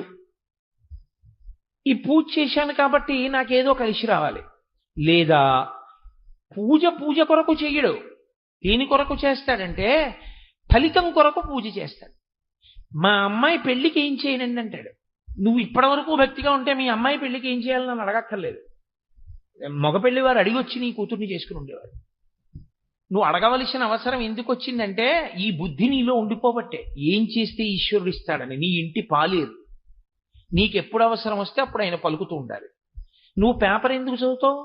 ఈ పూజ చేశాను కాబట్టి నాకేదో కలిసి రావాలి. లేదా పూజ కొరకు చెయ్యడు. దేని కొరకు చేస్తాడంటే ఫలితం కొరకు పూజ చేస్తాడు. మా అమ్మాయి పెళ్లికి ఏం చేయనండి అంటాడు. నువ్వు ఇప్పటి వరకు భక్తిగా ఉంటే మీ అమ్మాయి పెళ్లికి ఏం చేయాలని నన్ను అడగక్కర్లేదు. మగ పెళ్లి వారు అడిగి వచ్చి నీ కూతుర్ని చేసుకుని ఉండేవారు. నువ్వు అడగవలసిన అవసరం ఎందుకు వచ్చిందంటే ఈ బుద్ధి నీలో ఉండిపోబట్టే. ఏం చేస్తే ఈశ్వరుడు ఇస్తాడని. నీ ఇంటి పాలేరు. నీకెప్పుడు అవసరం వస్తే అప్పుడు ఆయన పలుకుతూ ఉండాలి. నువ్వు పేపర్ ఎందుకు చదువుతావు?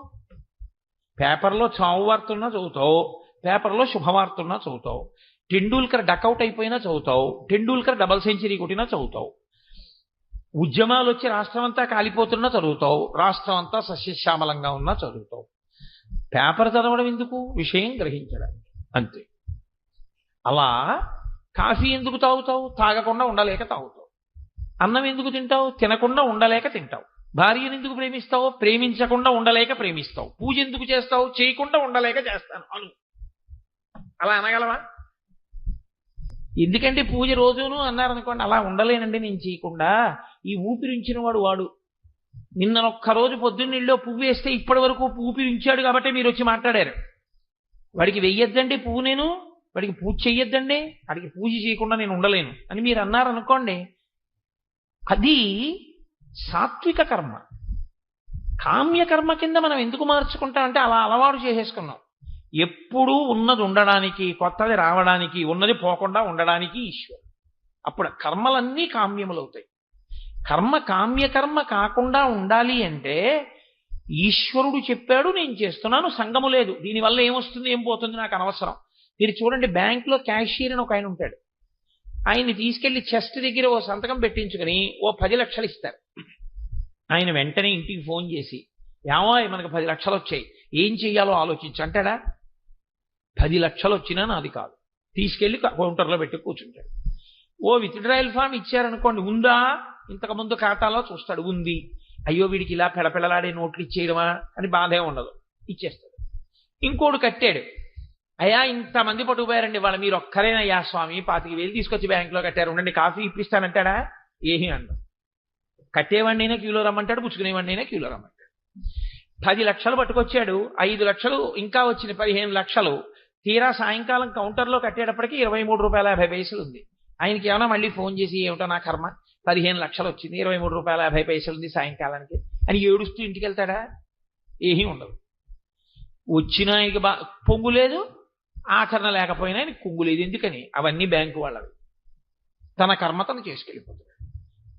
పేపర్లో చావు వార్తున్నా చదువుతావు, పేపర్లో శుభవార్తున్నా చదువుతావు. టెండూల్కర్ డకౌట్ అయిపోయినా చదువుతావు, టెండూల్కర్ డబల్ సెంచరీ కొట్టినా చదువుతావు. ఉద్యమాలు వచ్చి రాష్ట్రం అంతా కాలిపోతున్నా చదువుతావు, రాష్ట్రం అంతా సస్యశ్యామలంగా ఉన్నా చదువుతావు. పేపర్ చదవడం ఎందుకు? విషయం గ్రహించడానికి, అంతే. అలా కాఫీ ఎందుకు తాగుతావు? తాగకుండా ఉండలేక తాగుతావు. అన్నం ఎందుకు తింటావు? తినకుండా ఉండలేక తింటావు. భార్యను ఎందుకు ప్రేమిస్తావు? ప్రేమించకుండా ఉండలేక ప్రేమిస్తావు. పూజ ఎందుకు చేస్తావు? చేయకుండా ఉండలేక చేస్తాను అను. అలా అనగలవా? ఎందుకంటే పూజ రోజును అన్నారనుకోండి, అలా ఉండలేనండి నేను చేయకుండా. ఈ ఊపిరించిన వాడు నిన్నొక్కరోజు పొద్దున్నిళ్ళో పువ్వు వేస్తే ఇప్పటి వరకు ఊపిరించాడు కాబట్టి మీరు వచ్చి మాట్లాడారు. వాడికి వెయ్యొద్దండి పువ్వు, నేను వాడికి పూజ చెయ్యొద్దండి, వాడికి పూజ చేయకుండా నేను ఉండలేను అని మీరు అన్నారనుకోండి, అది సాత్విక కర్మ. కామ్యకర్మ కింద మనం ఎందుకు మార్చుకుంటాం అంటే అలా అలవాటు చేసేసుకున్నాం. ఎప్పుడూ ఉన్నది ఉండడానికి, కొత్తది రావడానికి, ఉన్నది పోకుండా ఉండడానికి ఈశ్వరుడు. అప్పుడు కర్మలన్నీ కామ్యములవుతాయి. కామ్యకర్మ కాకుండా ఉండాలి అంటే ఈశ్వరుడు చెప్పాడు, నేను చేస్తున్నాను, సంగము లేదు. దీనివల్ల ఏమొస్తుంది ఏం పోతుంది నాకు అనవసరం. మీరు చూడండి, బ్యాంకులో క్యాషియర్ అని ఒక ఆయన ఉంటాడు. ఆయన్ని తీసుకెళ్లి చెస్ట్ దగ్గర ఓ సంతకం పెట్టించుకుని ఓ 10 లక్షలు ఇస్తారు. ఆయన వెంటనే ఇంటికి ఫోన్ చేసి, ఏమో మనకు 10 లక్షలు వచ్చాయి, ఏం చెయ్యాలో ఆలోచించి అంటాడా? 10 లక్షలు వచ్చినా నాది కాదు, తీసుకెళ్లి కౌంటర్లో పెట్టి కూర్చుంటాడు. ఓ విత్డ్రాయల్ ఫామ్ ఇచ్చారనుకోండి, ఉందా? ఇంతకుముందు ఖాతాలో చూస్తాడు, ఉంది. అయ్యో వీడికి ఇలా పెడపెడలాడే నోట్లు ఇచ్చేయడమా అని బాధే ఉండదు, ఇచ్చేస్తాడు. ఇంకోడు కట్టాడు, అయ్యా ఇంతమంది పట్టుకుపోయారండి వాళ్ళ, మీరు ఒక్కరేనయ్యా స్వామి, 25,000 తీసుకొచ్చి బ్యాంకులో కట్టారు, ఉండండి కాఫీ ఇప్పిస్తానంటాడా? ఏమీ అన్నాడు. కట్టేవాడినైనా క్యూలో రమ్మంటాడు, పుచ్చుకునేవాడినైనా క్యూలో రమ్మంటాడు. 10 లక్షలు పట్టుకొచ్చాడు, 5 లక్షలు ఇంకా వచ్చిన 15 లక్షలు. తీరా సాయంకాలం కౌంటర్లో కట్టేటప్పటికి 23 రూపాయల 50 పైసలు ఉంది. ఆయనకి ఏమైనా మళ్ళీ ఫోన్ చేసి, ఏమిటో నా కర్మ, 15 లక్షలు వచ్చింది, 23 రూపాయల 50 పైసలు ఉంది సాయంకాలానికి అని ఏడుస్తూ ఇంటికి వెళ్తాడా? ఏమీ ఉండదు. వచ్చినా ఇక పొంగు లేదు, ఆచరణ లేకపోయినా ఆయనకి కుంగు లేదు. ఎందుకని? అవన్నీ బ్యాంకు వాళ్ళవి. తన కర్మ తను చేసుకెళ్ళిపోతాడు.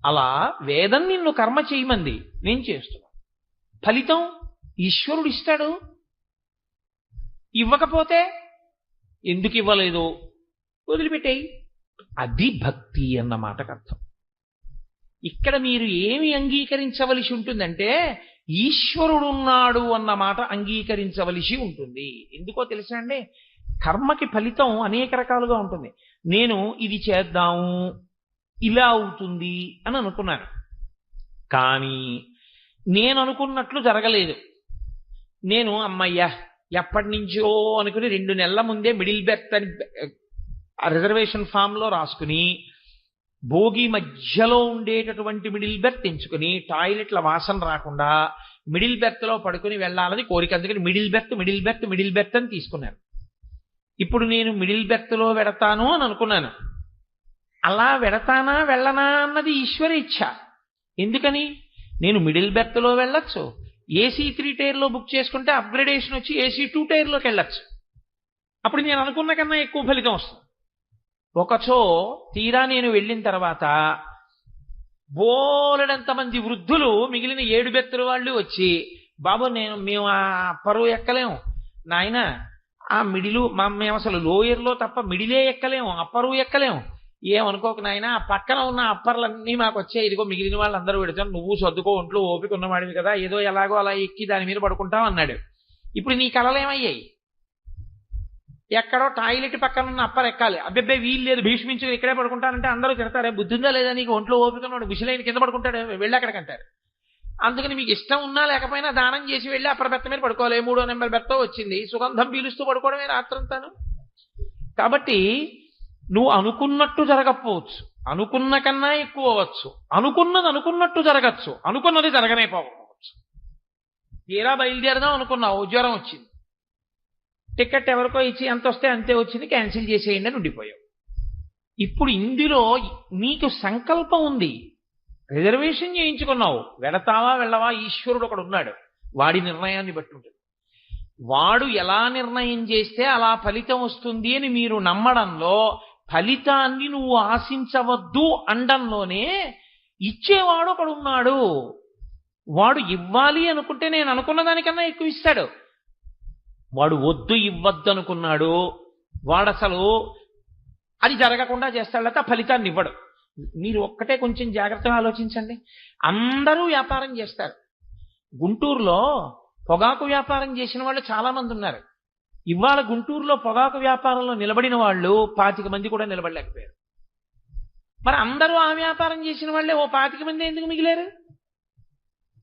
అలా వేదం నిన్ను కర్మ చేయమంది, నేను చేస్తున్నాను. ఫలితం ఈశ్వరుడు ఇస్తాడు. ఇవ్వకపోతే ఎందుకు ఇవ్వలేదు వదిలిపెట్టేయి. అది భక్తి అన్న మాటకు అర్థం. ఇక్కడ మీరు ఏమి అంగీకరించవలసి ఉంటుందంటే ఈశ్వరుడున్నాడు అన్న మాట అంగీకరించవలసి ఉంటుంది. ఎందుకో తెలుసా అండి, కర్మకి ఫలితం అనేక రకాలుగా ఉంటుంది. నేను ఇది చేద్దాము, ఇలా అవుతుంది అని అనుకున్నాను, కానీ నేను అనుకున్నట్లు జరగలేదు. నేను అమ్మయ్యా ఎప్పటి నుంచో అనుకుని 2 నెలల ముందే మిడిల్ బెర్త్ అని రిజర్వేషన్ ఫామ్లో రాసుకుని, భోగి మధ్యలో ఉండేటటువంటి మిడిల్ బెర్త్ ఎంచుకుని, టాయిలెట్ల వాసన రాకుండా మిడిల్ బెర్త్లో పడుకుని వెళ్ళాలని కోరిక. అందుకని మిడిల్ బెర్త్ అని తీసుకున్నాను. ఇప్పుడు నేను మిడిల్ బెర్త్లో వెడతాను అని అనుకున్నాను. అలా వెడతానా వెళ్ళనా అన్నది ఈశ్వర ఇచ్ఛ. ఎందుకని? నేను మిడిల్ బెర్త్లో వెళ్ళొచ్చు, ఏసీ 3 టైర్లో బుక్ చేసుకుంటే అప్గ్రేడేషన్ వచ్చి ఏసీ 2 టైర్లోకి వెళ్ళొచ్చు. అప్పుడు నేను అనుకున్న కన్నా ఎక్కువ ఫలితం వస్తుంది. ఒకచో తీరా నేను వెళ్ళిన తర్వాత బోలెడంతమంది వృద్ధులు మిగిలిన 7 బెర్తుల వాళ్ళు వచ్చి, బాబు మేము ఆ అప్పరు ఎక్కలేము నాయన, ఆ మిడిలు మేము అసలు లోయర్లో తప్ప మిడిలే ఎక్కలేము, అప్పరు ఎక్కలేము, ఏమనుకోక నాయన, ఆ పక్కన ఉన్న అప్పర్లన్నీ మాకు వచ్చాయి, ఇదిగో మిగిలిన వాళ్ళందరూ పెడతాను, నువ్వు సర్దుకో, ఒంట్లో ఓపిక ఉన్నవాడివి కదా, ఏదో ఎలాగో అలా ఎక్కి దాని మీద పడుకుంటావు అన్నాడు. ఇప్పుడు నీ కళలేమయ్యాయి? ఎక్కడో టాయిలెట్ పక్కన ఉన్న అప్పర్ ఎక్కాలి, అబ్బెబ్బే వీలు లేదు, భీష్మించుకుని ఇక్కడే పడుకుంటానంటే అందరూ తిడతారే, బుద్ధిందా లేదా నీకు, ఒంట్లో ఓపిక ఉన్నాడు, విషలైన కింద పడుకుంటాడు, వెళ్ళి అక్కడికంటారు. అందుకని మీకు ఇష్టం ఉన్నా లేకపోయినా దానం చేసి వెళ్ళి అప్పర్ బెత్త మీద పడుకోవాలి. 3వ నెంబర్ బెత్త వచ్చింది, సుగంధం పీలుస్తూ పడుకోవడమే రాత్రంతాను. కాబట్టి నువ్వు అనుకున్నట్టు జరగకపోవచ్చు, అనుకున్న కన్నా ఎక్కువ అవ్వచ్చు, అనుకున్నది అనుకున్నట్టు జరగచ్చు, అనుకున్నది జరగనే పోవచ్చు. తీరా బయలుదేరదాం అనుకున్నావు, జ్వరం వచ్చింది, టికెట్ ఎవరికో ఇచ్చి ఎంత వస్తే అంతే వచ్చింది, క్యాన్సిల్ చేసేయండి అని ఉండిపోయావు. ఇప్పుడు ఇందులో నీకు సంకల్పం ఉంది, రిజర్వేషన్ చేయించుకున్నావు, వెళతావా వెళ్ళవా ఈశ్వరుడు ఒకడు ఉన్నాడు, వాడి నిర్ణయాన్ని బట్టి ఉంటుంది. వాడు ఎలా నిర్ణయం చేస్తే అలా ఫలితం వస్తుంది అని మీరు నమ్మడంలో, ఫలితాన్ని నువ్వు ఆశించవద్దు అండంలోనే ఇచ్చేవాడు ఒకడు ఉన్నాడు. వాడు ఇవ్వాలి అనుకుంటే నేను అనుకున్న దానికన్నా ఎక్కువ ఇస్తాడు. వాడు వద్దు ఇవ్వద్దు అనుకున్నాడు, వాడు అసలు అది జరగకుండా చేస్తాడు, లేకపోతే ఆ ఫలితాన్ని ఇవ్వడు. మీరు ఒక్కటే కొంచెం జాగ్రత్తగా ఆలోచించండి. అందరూ వ్యాపారం చేస్తారు. గుంటూరులో పొగాకు వ్యాపారం చేసిన వాళ్ళు చాలా మంది ఉన్నారు. ఇవాళ గుంటూరులో పొగాకు వ్యాపారంలో నిలబడిన వాళ్ళు 25 మంది కూడా నిలబడలేకపోయారు. మరి అందరూ ఆ వ్యాపారం చేసిన వాళ్ళే 25 మంది ఎందుకు మిగిలారు?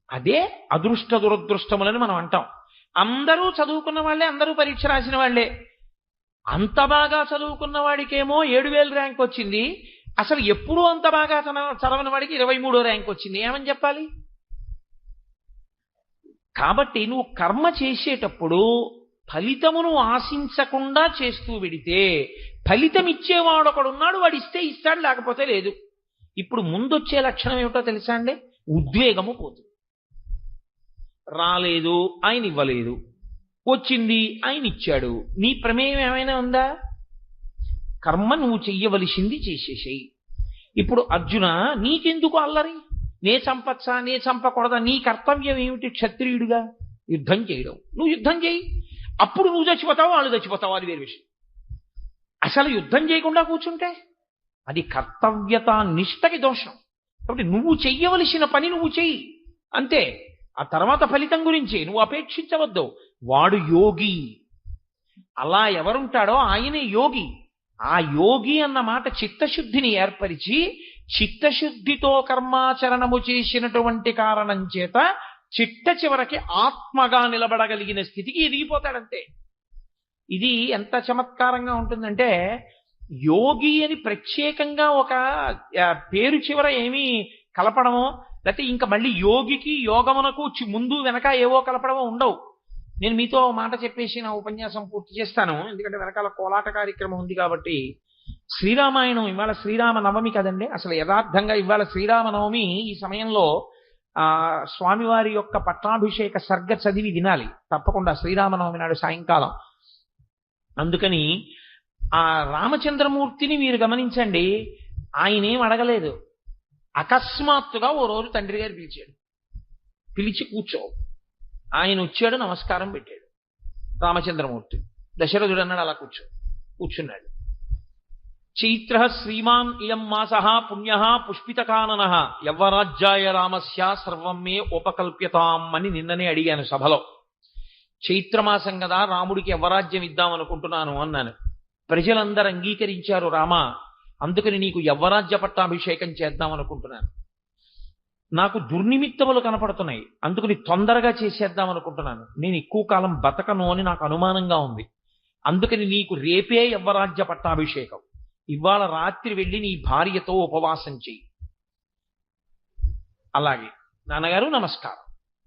అదే అదృష్ట దురదృష్టములని మనం అంటాం. అందరూ చదువుకున్న వాళ్ళే, అందరూ పరీక్ష రాసిన వాళ్ళే. అంత బాగా చదువుకున్న వాడికేమో 7000 ర్యాంక్ వచ్చింది, అసలు ఎప్పుడూ అంత బాగా చదవని వాడికి 23వ ర్యాంక్ వచ్చింది. ఏమని చెప్పాలి? కాబట్టి నువ్వు కర్మ చేసేటప్పుడు ఫలితమును ఆశించకుండా చేస్తూ వెడితే ఫలితం ఇచ్చేవాడు ఒకడున్నాడు, వాడు ఇస్తే ఇస్తాడు, లేకపోతే లేదు. ఇప్పుడు ముందొచ్చే లక్షణం ఏమిటో తెలుసా అండి? ఉద్వేగము పోతుంది. రాలేదు, ఆయన ఇవ్వలేదు, వచ్చింది, ఆయన ఇచ్చాడు, నీ ప్రమేయం ఏమైనా ఉందా? కర్మ నువ్వు చెయ్యవలసింది చేసేసేయి. ఇప్పుడు అర్జున, నీకెందుకు అల్లరి? నే చంపచ్చా, నే చంపకూడదా? నీ కర్తవ్యం ఏమిటి? క్షత్రియుడిగా యుద్ధం చేయడం. నువ్వు యుద్ధం చేయి, అప్పుడు నువ్వు చచ్చిపోతావు, వాళ్ళు చచ్చిపోతావు, అది వేరే విషయం. అసలు యుద్ధం చేయకుండా కూర్చుంటే అది కర్తవ్యత నిష్టకి దోషం. కాబట్టి నువ్వు చెయ్యవలసిన పని నువ్వు చెయ్యి, అంతే. ఆ తర్వాత ఫలితం గురించి నువ్వు అపేక్షించవద్దు. వాడు యోగి. అలా ఎవరుంటాడో ఆయనే యోగి. ఆ యోగి అన్న మాట చిత్తశుద్ధిని ఏర్పరిచి, చిత్తశుద్ధితో కర్మాచరణము చేసినటువంటి కారణం చేత చిట్ట చివరికి ఆత్మగా నిలబడగలిగిన స్థితికి ఎదిగిపోతాడంతే. ఇది ఎంత చమత్కారంగా ఉంటుందంటే, యోగి అని ప్రత్యేకంగా ఒక పేరు చివర ఏమీ కలపడమో, లేకపోతే ఇంకా మళ్ళీ యోగికి యోగమునకు ముందు వెనక ఏవో కలపడమో ఉండవు. నేను మీతో మాట చెప్పేసి నా ఉపన్యాసం పూర్తి చేస్తాను, ఎందుకంటే వెనకాల కోలాట కార్యక్రమం ఉంది కాబట్టి. శ్రీరామాయణం ఇవాళ శ్రీరామ నవమి కదండి. అసలు యథార్థంగా ఇవాళ శ్రీరామనవమి. ఈ సమయంలో స్వామివారి యొక్క పట్టాభిషేక సర్గ చదివి వినాలి తప్పకుండా శ్రీరామనవమి నాడు సాయంకాలం. అందుకని ఆ రామచంద్రమూర్తిని మీరు గమనించండి, ఆయనేం అడగలేదు. అకస్మాత్తుగా ఓ రోజు తండ్రి గారు పిలిచి కూర్చో, ఆయన వచ్చాడు, నమస్కారం పెట్టాడు రామచంద్రమూర్తి. దశరథుడు అన్నాడు, అలా కూర్చున్నాడు. చైత్ర శ్రీమాన్ ఇయం మాసః పుణ్యః పుష్పితకాననః యవ్వరాజ్యాయ రామస్య సర్వం మే ఉపకల్ప్యతాం అని నిన్ననే అడిగాను సభలో. చైత్రమాసం కదా, రాముడికి యవ్వరాజ్యం ఇద్దాం అనుకుంటున్నాను అన్నాను. ప్రజలందరూ అంగీకరించారు, రామ అందుకని నీకు యవ్వరాజ్య పట్టాభిషేకం చేద్దాం అనుకుంటున్నాను. నాకు దుర్నిమిత్తములు కనపడుతున్నాయి, అందుకని తొందరగా చేసేద్దాం అనుకుంటున్నాను. నేను ఎక్కువ కాలం బతకను అని నాకు అనుమానంగా ఉంది. అందుకని నీకు రేపే యవ్వరాజ్య పట్టాభిషేకం. ఇవాళ రాత్రి వెళ్ళి నీ భార్యతో ఉపవాసం చెయ్యి. అలాగే నాన్నగారు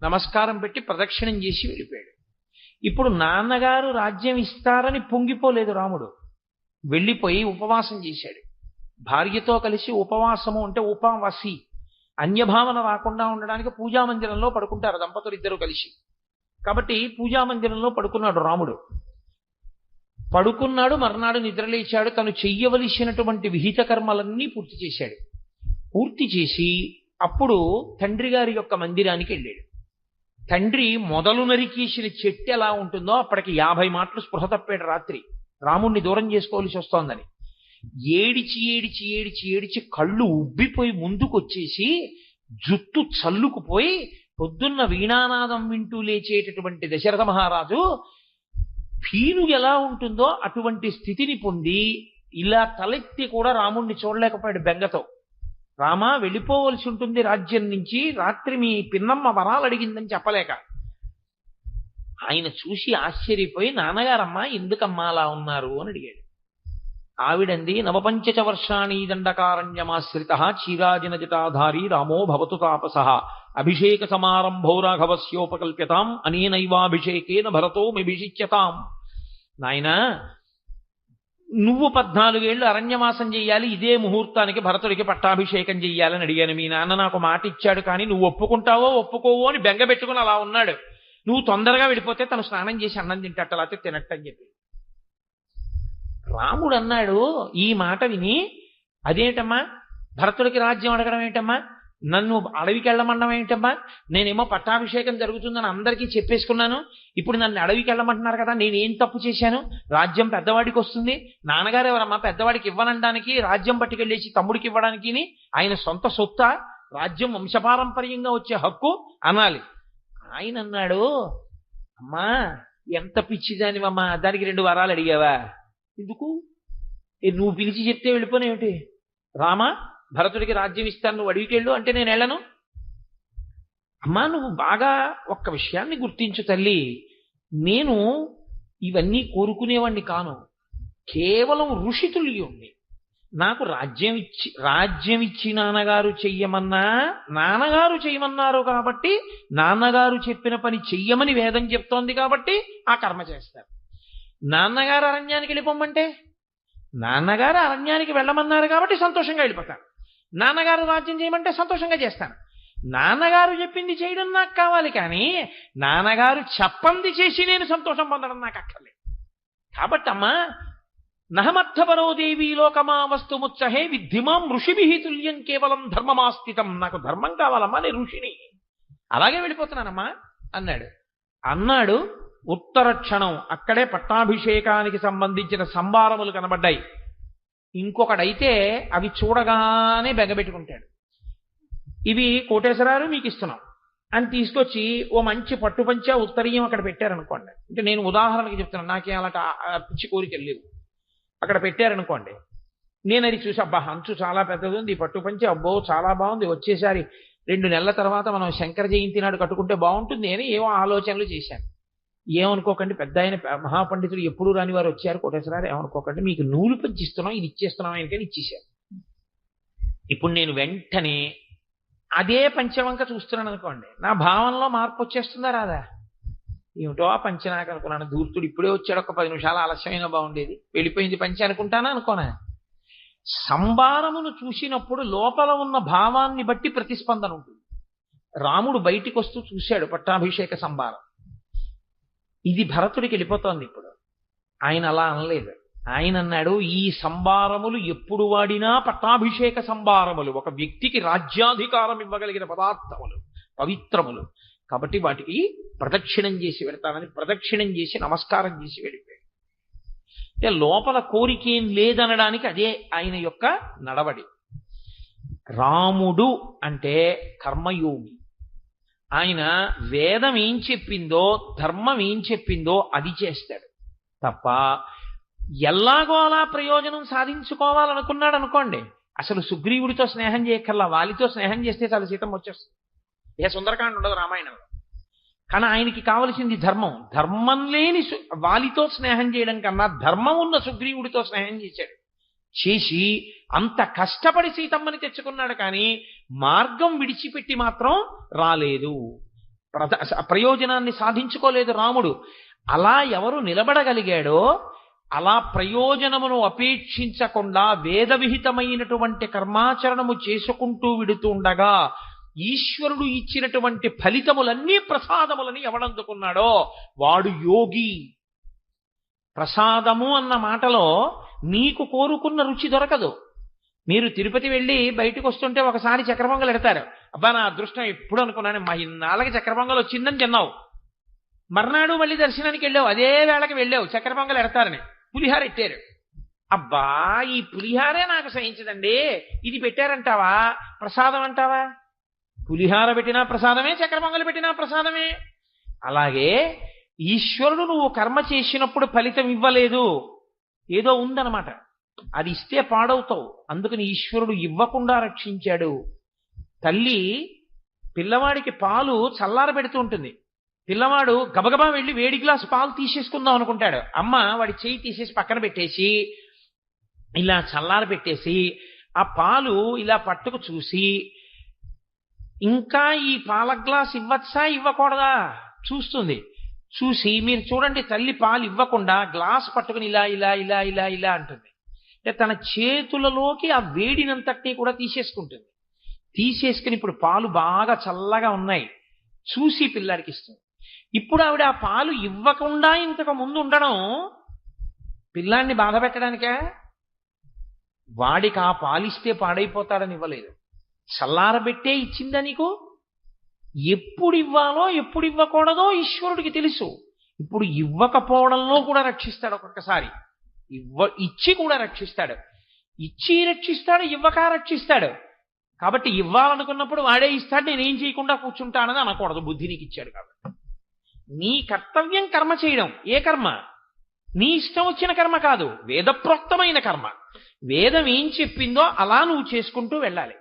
నమస్కారం పెట్టి ప్రదక్షిణం చేసి వెళ్ళిపోయాడు. ఇప్పుడు నాన్నగారు రాజ్యం ఇస్తారని పొంగిపోలేదు రాముడు, వెళ్ళిపోయి ఉపవాసం చేశాడు. భార్యతో కలిసి ఉపవాసము అంటే ఉపవాసి, అన్యభావన రాకుండా ఉండడానికి పూజామందిరంలో పడుకుంటారు దంపతులు ఇద్దరు కలిసి. కాబట్టి పూజామందిరంలో పడుకున్నాడు రాముడు. పడుకున్నాడు, మర్నాడు నిద్రలేచాడు. తను చెయ్యవలసినటువంటి విహిత కర్మలన్నీ పూర్తి చేశాడు. పూర్తి చేసి అప్పుడు తండ్రి గారి యొక్క మందిరానికి వెళ్ళాడు. తండ్రి మొదలు నరికేసిన చెట్టు ఎలా ఉంటుందో అప్పటికి 50 మాటలు స్పృహ తప్పాడు రాత్రి, రాముణ్ణి దూరం చేసుకోవాల్సి వస్తోందని. ఏడిచి కళ్ళు ఉబ్బిపోయి ముందుకొచ్చేసి జుట్టు చల్లుకుపోయి పొద్దున్న వీణానాదం వింటూ లేచేటటువంటి దశరథ మహారాజు పీను ఎలా ఉంటుందో అటువంటి స్థితిని పొంది ఇలా తలెత్తి కూడా రాముణ్ణి చూడలేకపోయాడు బెంగతో. రామా వెళ్ళిపోవలసి ఉంటుంది రాజ్యం నుంచి, రాత్రి మీ పిన్నమ్మ వరాలు అడిగిందని చెప్పలేక. ఆయన చూసి ఆశ్చర్యపోయి, నాన్నగారమ్మా ఎందుకమ్మా అలా ఉన్నారు అని అడిగాడు. ఆవిడంది నవపంచచ వర్షాణి దండకారణ్యమాశ్రిత చీరాజిన జటాధారి రామో భవతు తాపస అభిషేక సమారంభో రాఘవస్యోపకల్ప్యతాం అనేనైవాభిషేకేన భరతో మిభిషిచ్యతాం. నాయనా, నువ్వు 14 ఏళ్ళు అరణ్యవాసం చెయ్యాలి, ఇదే ముహూర్తానికి భరతుడికి పట్టాభిషేకం చెయ్యాలని అడిగాను. మీ నాన్న నాకు మాట ఇచ్చాడు, కానీ నువ్వు ఒప్పుకుంటావో ఒప్పుకోవో అని బెంగ పెట్టుకుని అలా ఉన్నాడు. నువ్వు తొందరగా వెళ్ళిపోతే తను స్నానం చేసి అన్నం తింటట్టు లేకపోతే తినట్టని చెప్పి. రాముడు అన్నాడు ఈ మాట విని, అదేంటమ్మా భరతుడికి రాజ్యం అడగడం ఏంటమ్మా, నన్ను అడవికి వెళ్ళమనడం ఏంటమ్మా, నేనేమో పట్టాభిషేకం జరుగుతుందని అందరికీ చెప్పేసుకున్నాను, ఇప్పుడు నన్ను అడవికి వెళ్ళమంటున్నారు కదా, నేనేం తప్పు చేశాను, రాజ్యం పెద్దవాడికి వస్తుంది, నాన్నగారు ఎవరమ్మా పెద్దవాడికి ఇవ్వనడానికి, రాజ్యం పట్టుకెళ్ళేసి తమ్ముడికి ఇవ్వడానికి ఆయన సొంత సొత్త, రాజ్యం వంశపారంపర్యంగా వచ్చే హక్కు అనాలి. ఆయన అన్నాడు, అమ్మా ఎంత పిచ్చిదానివమ్మా, దానికి 2 వరాలు అడిగావా, ఎందుకు నువ్వు పిలిచి చెప్తే వెళ్ళిపోనేమిటి, రామా భరతుడికి రాజ్యం ఇస్తాను, నువ్వు అడవికి వెళ్ళు అంటే నేను వెళ్ళను. అమ్మా నువ్వు బాగా ఒక్క విషయాన్ని గుర్తించు తల్లి, నేను ఇవన్నీ కోరుకునేవాణ్ణి కాను, కేవలం ఋషితుల్యుణ్ణి. నాకు రాజ్యం ఇచ్చి నాన్నగారు చెయ్యమన్నా నాన్నగారు చెయ్యమన్నారు కాబట్టి, నాన్నగారు చెప్పిన పని చెయ్యమని వేదం చెప్తోంది కాబట్టి ఆ కర్మ చేస్తారు. నాన్నగారు అరణ్యానికి వెళ్ళిపోమంటే నాన్నగారు అరణ్యానికి వెళ్ళమన్నారు కాబట్టి సంతోషంగా వెళ్ళిపోతాను, నాన్నగారు రాజ్యం చేయమంటే సంతోషంగా చేస్తాను. నాన్నగారు చెప్పింది చేయడం నాకు కావాలి, కానీ నాన్నగారు చెప్పంది చేసి నేను సంతోషం పొందడం నాకు అక్కర్లేదు. కాబట్టి అమ్మా నహమర్థపరో దేవీ లోకమా వస్తుముత్సహే విద్ధిమాం ఋషిభిః తుల్యం కేవలం ధర్మమాస్థితం, నాకు ధర్మం కావాలమ్మా, నేను ఋషిని, అలాగే వెళ్ళిపోతున్నానమ్మా అన్నాడు. ఉత్తర క్షణం అక్కడే పట్టాభిషేకానికి సంబంధించిన సంభారములు కనబడ్డాయి. ఇంకొకడైతే అవి చూడగానే బెగబెట్టుకుంటాడు. ఇవి కోటేశ్వరారు మీకు ఇస్తున్నాం అని తీసుకొచ్చి ఓ మంచి పట్టుపంచ ఉత్తరీయం అక్కడ పెట్టారనుకోండి, అంటే నేను ఉదాహరణకి చెప్తున్నాను, నాకేం అలా పిచ్చి కోరికలు లేవు, అక్కడ పెట్టారనుకోండి, నేను అది చూసి అబ్బా అంచు చాలా పెద్దది ఉంది, పట్టుపంచ అబ్బో చాలా బాగుంది, వచ్చేసారి 2 నెలల తర్వాత మనం శంకర జయంతి నాడు కట్టుకుంటే బాగుంటుంది అని ఏవో ఆలోచనలు చేశాను. ఏమనుకోకండి, పెద్ద ఆయన మహాపండితులు ఎప్పుడు రాని వారు వచ్చారు, కోటేశ్వరారు ఏమనుకోకండి, మీకు నూలు పంచిస్తున్నాం, ఇది ఇచ్చేస్తున్నాం ఆయనకని ఇచ్చేశారు. ఇప్పుడు నేను వెంటనే అదే పంచవంక చూస్తున్నాను అనుకోండి, నా భావనలో మార్పు వచ్చేస్తుందా రాదా, ఏమిటో ఆ పంచ నాకు అనుకున్నాను, ధూర్తుడు ఇప్పుడే వచ్చాడు, ఒక 10 నిమిషాలు ఆలస్యమైనా బాగుండేది, వెళ్ళిపోయింది పంచ అనుకుంటానా అనుకోనా. సంభారమును చూసినప్పుడు లోపల ఉన్న భావాన్ని బట్టి ప్రతిస్పందన ఉంటుంది. రాముడు బయటికి వస్తూ చూశాడు పట్టాభిషేక సంభారం, ఇది భరతుడికి వెళ్ళిపోతోంది. ఇప్పుడు ఆయన అలా అనలేదు, ఆయన అన్నాడు ఈ సంభారములు ఎప్పుడు వాడినా పట్టాభిషేక సంభారములు, ఒక వ్యక్తికి రాజ్యాధికారం ఇవ్వగలిగిన పదార్థములు, పవిత్రములు, కాబట్టి వాటికి ప్రదక్షిణం చేసి వెళ్తానని ప్రదక్షిణం చేసి నమస్కారం చేసి వెళ్ళిపోయాడు. అంటే లోపల కోరికేం లేదనడానికి అదే ఆయన యొక్క నడవడి. రాముడు అంటే కర్మయోగి, ఆయన వేదం ఏం చెప్పిందో ధర్మం ఏం చెప్పిందో అది చేస్తాడు తప్ప ఎలాగో అలా ప్రయోజనం సాధించుకోవాలనుకున్నాడు అనుకోండి, అసలు సుగ్రీవుడితో స్నేహం చేయక్కర్లా, వాలితో స్నేహం చేస్తే చాలా సీతం వచ్చేస్తుంది, ఏ సుందరకాండ ఉండదు రామాయణంలో. కానీ ఆయనకి కావలసింది ధర్మం, ధర్మం లేని వాలితో స్నేహం చేయడం కన్నా ధర్మం ఉన్న సుగ్రీవుడితో స్నేహం చేశాడు, చేసి అంత కష్టపడి సీతమ్మని తెచ్చుకున్నాడు, కానీ మార్గం విడిచిపెట్టి మాత్రం రాలేదు, ప్రయోజనాన్ని సాధించుకోలేదు రాముడు. అలా ఎవరు నిలబడగలిగాడో, అలా ప్రయోజనమును అపేక్షించకుండా వేద విహితమైనటువంటి కర్మాచరణము చేసుకుంటూ విడుతూ ఉండగా ఈశ్వరుడు ఇచ్చినటువంటి ఫలితములన్నీ ప్రసాదములని ఎవడందుకున్నాడో వాడు యోగి. ప్రసాదము అన్న మాటలో నీకు కోరుకున్న రుచి దొరకదు. మీరు తిరుపతి వెళ్ళి బయటకు వస్తుంటే ఒకసారి చక్కెర పొంగల్ ఎడతారు, అబ్బా నా అదృష్టం ఎప్పుడు అనుకున్నాను, మా ఇన్నాళ్ళకి చక్కెర పొంగల్ వచ్చిందని తిన్నావు, మర్నాడు మళ్ళీ దర్శనానికి వెళ్ళావు, అదే వేళకి వెళ్ళావు, చక్కెర పొంగల్ ఎడతారని పులిహార ఎట్టారు, అబ్బా ఈ పులిహారే నాకు సహించదండి, ఇది పెట్టారంటావా ప్రసాదం అంటావా, పులిహార పెట్టినా ప్రసాదమే, చక్కెర పొంగల్ పెట్టినా ప్రసాదమే. అలాగే ఈశ్వరుడు నువ్వు కర్మ చేసినప్పుడు ఫలితం ఇవ్వలేదు, ఏదో ఉందన్నమాట, అది ఇస్తే పాడవుతావు, అందుకని ఈశ్వరుడు ఇవ్వకుండా రక్షించాడు. తల్లి పిల్లవాడికి పాలు చల్లార పెడుతూ ఉంటుంది, పిల్లవాడు గబగబా వెళ్ళి వేడి గ్లాసు పాలు తీసేసుకుందాం అనుకుంటాడు, అమ్మ వాడి చేయి తీసేసి పక్కన పెట్టేసి ఇలా చల్లారి పెట్టేసి ఆ పాలు ఇలా పట్టుకు చూసి, ఇంకా ఈ పాల గ్లాస్ ఇవ్వచ్చా ఇవ్వకూడదా చూస్తుంది. చూసి, మీరు చూడండి తల్లి పాలు ఇవ్వకుండా గ్లాస్ పట్టుకుని ఇలా ఇలా ఇలా ఇలా ఇలా అంటుంది. అంటే తన చేతులలోకి ఆ వేడినంతటినీ కూడా తీసేసుకుంటుంది. తీసేసుకుని ఇప్పుడు పాలు బాగా చల్లగా ఉన్నాయి చూసి పిల్లాడికి ఇస్తుంది. ఇప్పుడు ఆవిడ ఆ పాలు ఇవ్వకుండా ఇంతకు ముందు ఉండడం పిల్లాడిని బాధ పెట్టడానికే? వాడికి ఆ పాలిస్తే పాడైపోతాడని ఇవ్వలేదు, చల్లారబెట్టే ఇచ్చిందా నీకు? ఎప్పుడు ఇవ్వాలో ఎప్పుడు ఇవ్వకూడదో ఈశ్వరుడికి తెలుసు. ఇప్పుడు ఇవ్వకపోవడంలో కూడా రక్షిస్తాడు, ఒక్కొక్కసారి ఇచ్చి కూడా రక్షిస్తాడు. ఇచ్చి రక్షిస్తాడు, ఇవ్వక రక్షిస్తాడు. కాబట్టి ఇవ్వాలనుకున్నప్పుడు వాడే ఇస్తాడు, నేనేం చేయకుండా కూర్చుంటానని అనకూడదు. బుద్ధి నీకు ఇచ్చాడు కాబట్టి నీ కర్తవ్యం కర్మ చేయడం. ఏ కర్మ? నీ ఇష్టం వచ్చిన కర్మ కాదు, వేదప్రోక్తమైన కర్మ. వేదం ఏం చెప్పిందో అలా నువ్వు చేసుకుంటూ వెళ్ళాలి.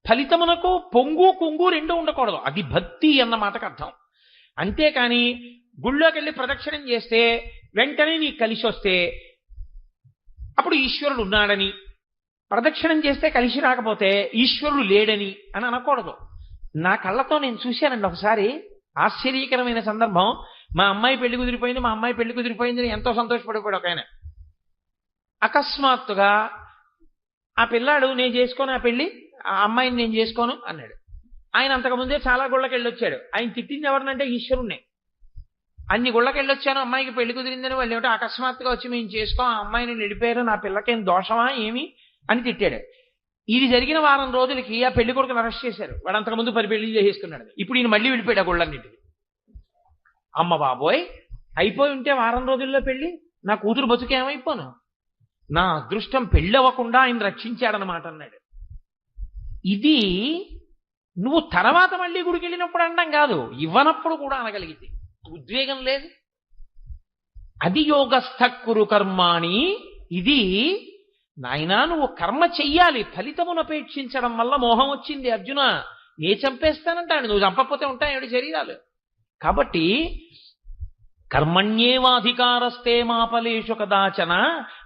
ఫలితమునకు పొంగు కొంగు రెండు ఉండకూడదు. అది భక్తి అన్న మాటకు అర్థం. అంతేకాని గుళ్ళోకి వెళ్ళి ప్రదక్షిణం చేస్తే వెంటనే నీకు కలిసి వస్తే అప్పుడు ఈశ్వరుడు ఉన్నాడని, ప్రదక్షిణం చేస్తే కలిసి రాకపోతే ఈశ్వరుడు లేడని అని అనకూడదు. నా కళ్ళతో నేను చూశానండి ఒకసారి ఆశ్చర్యకరమైన సందర్భం. మా అమ్మాయి పెళ్లి కుదిరిపోయింది, మా అమ్మాయి పెళ్లి కుదిరిపోయింది అని ఎంతో సంతోషపడిపోయాడు ఒక ఆయన. అకస్మాత్తుగా ఆ పిల్లాడు నేను చేసుకోను ఆ పెళ్లి, ఆ అమ్మాయిని నేను చేసుకోను అన్నాడు. ఆయన అంతకుముందే చాలా గుళ్ళకి వెళ్ళొచ్చాడు. ఆయన తిట్టింది ఎవరినంటే ఈశ్వరుణ్ణి. అన్ని గుళ్ళకి వెళ్ళొచ్చాను, అమ్మాయికి పెళ్లి కుదిరిందని వాళ్ళు ఏమిటో అకస్మాత్తుగా వచ్చి మేము చేసుకో, ఆ అమ్మాయిని నడిపారు, నా పిల్లకేం దోషమా ఏమి అని తిట్టాడు. ఇది జరిగిన వారం రోజులకి ఆ పెళ్లి కొడుకుని అరెస్ట్ చేశారు. వాడు అంతకుముందు 10 పెళ్లి చేసేసుకున్నాడు. ఇప్పుడు ఈయన మళ్ళీ వెళ్ళిపోయాడు ఆ గుళ్ళన్నింటికి. అమ్మ బాబోయ్, అయిపోయి ఉంటే వారం రోజుల్లో పెళ్లి, నా కూతురు బతుకేమైపోను, నా అదృష్టం పెళ్ళవ్వకుండా ఆయన రక్షించాడనమాట అన్నాడు. ఇది నువ్వు తర్వాత మళ్ళీ గుడికి వెళ్ళినప్పుడు అనడం కాదు, ఇవ్వనప్పుడు కూడా అనగలిగితే ఉద్వేగం లేదు. అది యోగస్థ కురు కర్మాణి. ఇది నాయనా నువ్వు కర్మ చెయ్యాలి, ఫలితమును అపేక్షించడం వల్ల మోహం వచ్చింది అర్జున. ఏ చంపేస్తానంటాడు, నువ్వు చంపకపోతే ఉంటాయి 7 శరీరాలు. కాబట్టి కర్మణ్యేవాధికారస్తే మా ఫలేషు కదాచన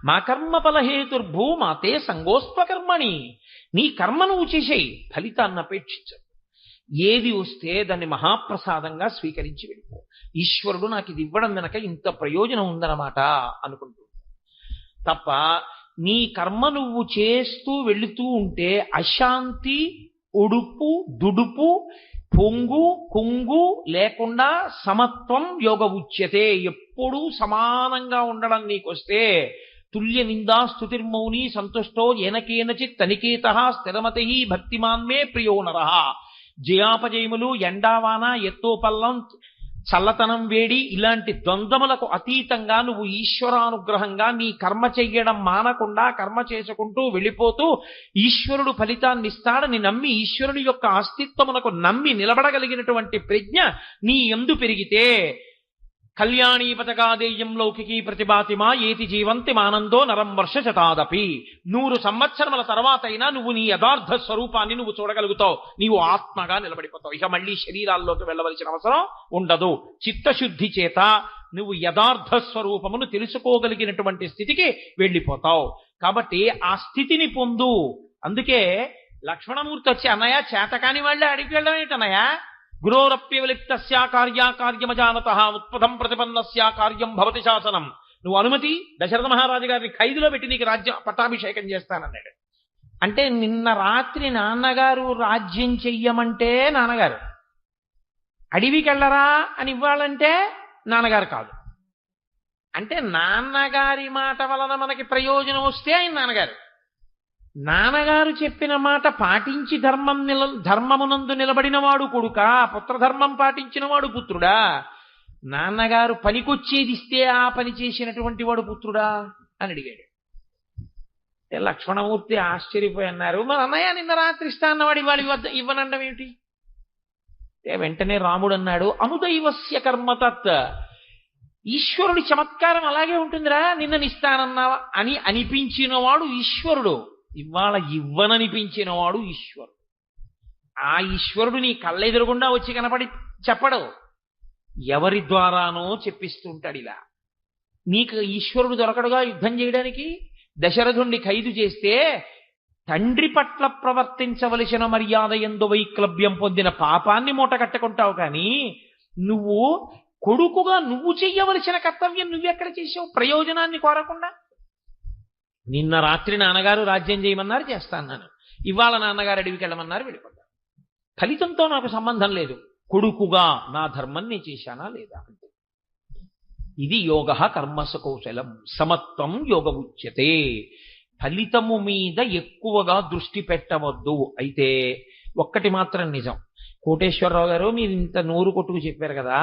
మా కర్మ ఫలహేతుర్భూ మాతే సంగోస్త్వకర్మణి. నీ కర్మ నువ్వు చేసేయి, ఫలితాన్ని అపేక్షించు. ఏది వస్తే దాన్ని మహాప్రసాదంగా స్వీకరించి వెళ్ళిపో. ఈశ్వరుడు నాకు ఇది ఇవ్వడం వెనక ఇంత ప్రయోజనం ఉందన్నమాట అనుకుంటూ తప్ప నీ కర్మ నువ్వు చేస్తూ వెళుతూ ఉంటే అశాంతి, ఉడుపు, దుడుపు, పొంగు కుంగు లేకుండా సమత్వం యోగ ఉచ్యతే. ఎప్పుడూ సమానంగా ఉండడం నీకొస్తే తుల్య నిందా స్తుతిర్మౌని సంతుష్టో ఏనకేనచిత్ తనికేత స్థిరమతి భక్తిమాన్మే ప్రియో నరః. జయాపజయములు, ఎండావాన, ఎత్తోపల్లం, చల్లతనం, వేడి ఇలాంటి ద్వంద్వములకు అతీతంగా నువ్వు ఈశ్వరానుగ్రహంగా నీ కర్మ చెయ్యడం మానకుండా కర్మ చేసుకుంటూ వెళ్ళిపోతూ ఈశ్వరుడు ఫలితాన్ని ఇస్తాడని నమ్మి ఈశ్వరుడి యొక్క అస్తిత్వమునకు నమ్మి నిలబడగలిగినటువంటి ప్రజ్ఞ నీ యందు పెరిగితే కళ్యాణీ పథకాదేయం లౌకికీ ప్రతిభాతిమా ఏతి జీవంతి మానందో నరం వర్ష శతాదపి. 100 సంవత్సరముల తర్వాత అయినా నువ్వు నీ యథార్థ స్వరూపాన్ని నువ్వు చూడగలుగుతావు. నీవు ఆత్మగా నిలబడిపోతావు. ఇక మళ్ళీ శరీరాల్లోకి వెళ్ళవలసిన అవసరం ఉండదు. చిత్తశుద్ధి చేత నువ్వు యథార్థ స్వరూపమును తెలుసుకోగలిగినటువంటి స్థితికి వెళ్ళిపోతావు. కాబట్టి ఆ స్థితిని పొందు. అందుకే లక్ష్మణమూర్తి వచ్చి అన్నయ్య చేతకాని వాళ్ళే అడిగి వెళ్ళడం ఏంటన్నయ్య, గురోరప్యవలిప్తస్యా కార్యాకార్యమజానతః ఉత్పథం ప్రతిపన్నస్యా కార్యం భవతి శాసనం. నువ్వు అనుమతి, దశరథ మహారాజు గారిని ఖైదులో పెట్టి నీకు రాజ్యం పట్టాభిషేకం చేస్తానన్నాడు. అంటే నిన్న రాత్రి నాన్నగారు రాజ్యం చెయ్యమంటే నాన్నగారు, అడవికెళ్ళరా అని ఇవ్వాలంటే నాన్నగారు కాదు. అంటే నాన్నగారి మాట వలన మనకి ప్రయోజనం వస్తే ఆయన నాన్నగారు. నాన్నగారు చెప్పిన మాట పాటించి ధర్మమునందు నిలబడిన వాడు కొడుకా, పుత్రధర్మం పాటించిన వాడు పుత్రుడా? నాన్నగారు పనికొచ్చేది ఇస్తే ఆ పని చేసినటువంటి వాడు పుత్రుడా అని అడిగాడు. లక్ష్మణమూర్తి ఆశ్చర్యపోయి అన్నారు, మరి అన్నయ్య నిన్న రాత్రి ఇస్తా అన్నవాడు ఇవాళ ఇవ్వనండం ఏమిటి? వెంటనే రాముడు అన్నాడు, అనుదైవస్య కర్మతత్. ఈశ్వరుడి చమత్కారం అలాగే ఉంటుందిరా. నిన్ననిస్తానన్నావా అని అనిపించినవాడు ఈశ్వరుడు, ఇవాళ ఇవ్వననిపించినవాడు ఈశ్వరుడు. ఆ ఈశ్వరుడు నీ కళ్ళెదురుగుండా వచ్చి కనపడి చెప్పడు, ఎవరి ద్వారానో చెప్పిస్తుంటాడు. ఇలా నీకు ఈశ్వరుడు దొరకడుగా యుద్ధం చేయడానికి. దశరథుణ్ణి ఖైదు చేస్తే తండ్రి పట్ల ప్రవర్తించవలసిన మర్యాద యందు వైక్లభ్యం పొందిన పాపాన్ని మూట కట్టుకుంటావు కానీ నువ్వు కొడుకుగా నువ్వు చెయ్యవలసిన కర్తవ్యం నువ్వెక్కడ చేసావు ప్రయోజనాన్ని కోరకుండా? నిన్న రాత్రి నాన్నగారు రాజ్యం చేయమన్నారు, చేస్తాను. ఇవాళ నాన్నగారు అడవికి వెళ్ళమన్నారు, వెళ్ళిపోతాను. ఫలితంతో నాకు సంబంధం లేదు. కొడుకుగా నా ధర్మం నేను చేశానా లేదా అంటే ఇది యోగ కర్మసు కౌశలం సమత్వం యోగ ఉచ్యతే. ఫలితము మీద ఎక్కువగా దృష్టి పెట్టవద్దు. అయితే ఒక్కటి మాత్రం నిజం, కోటేశ్వరరావు గారు మీరు ఇంత నోరు కొట్టుకు చెప్పారు కదా,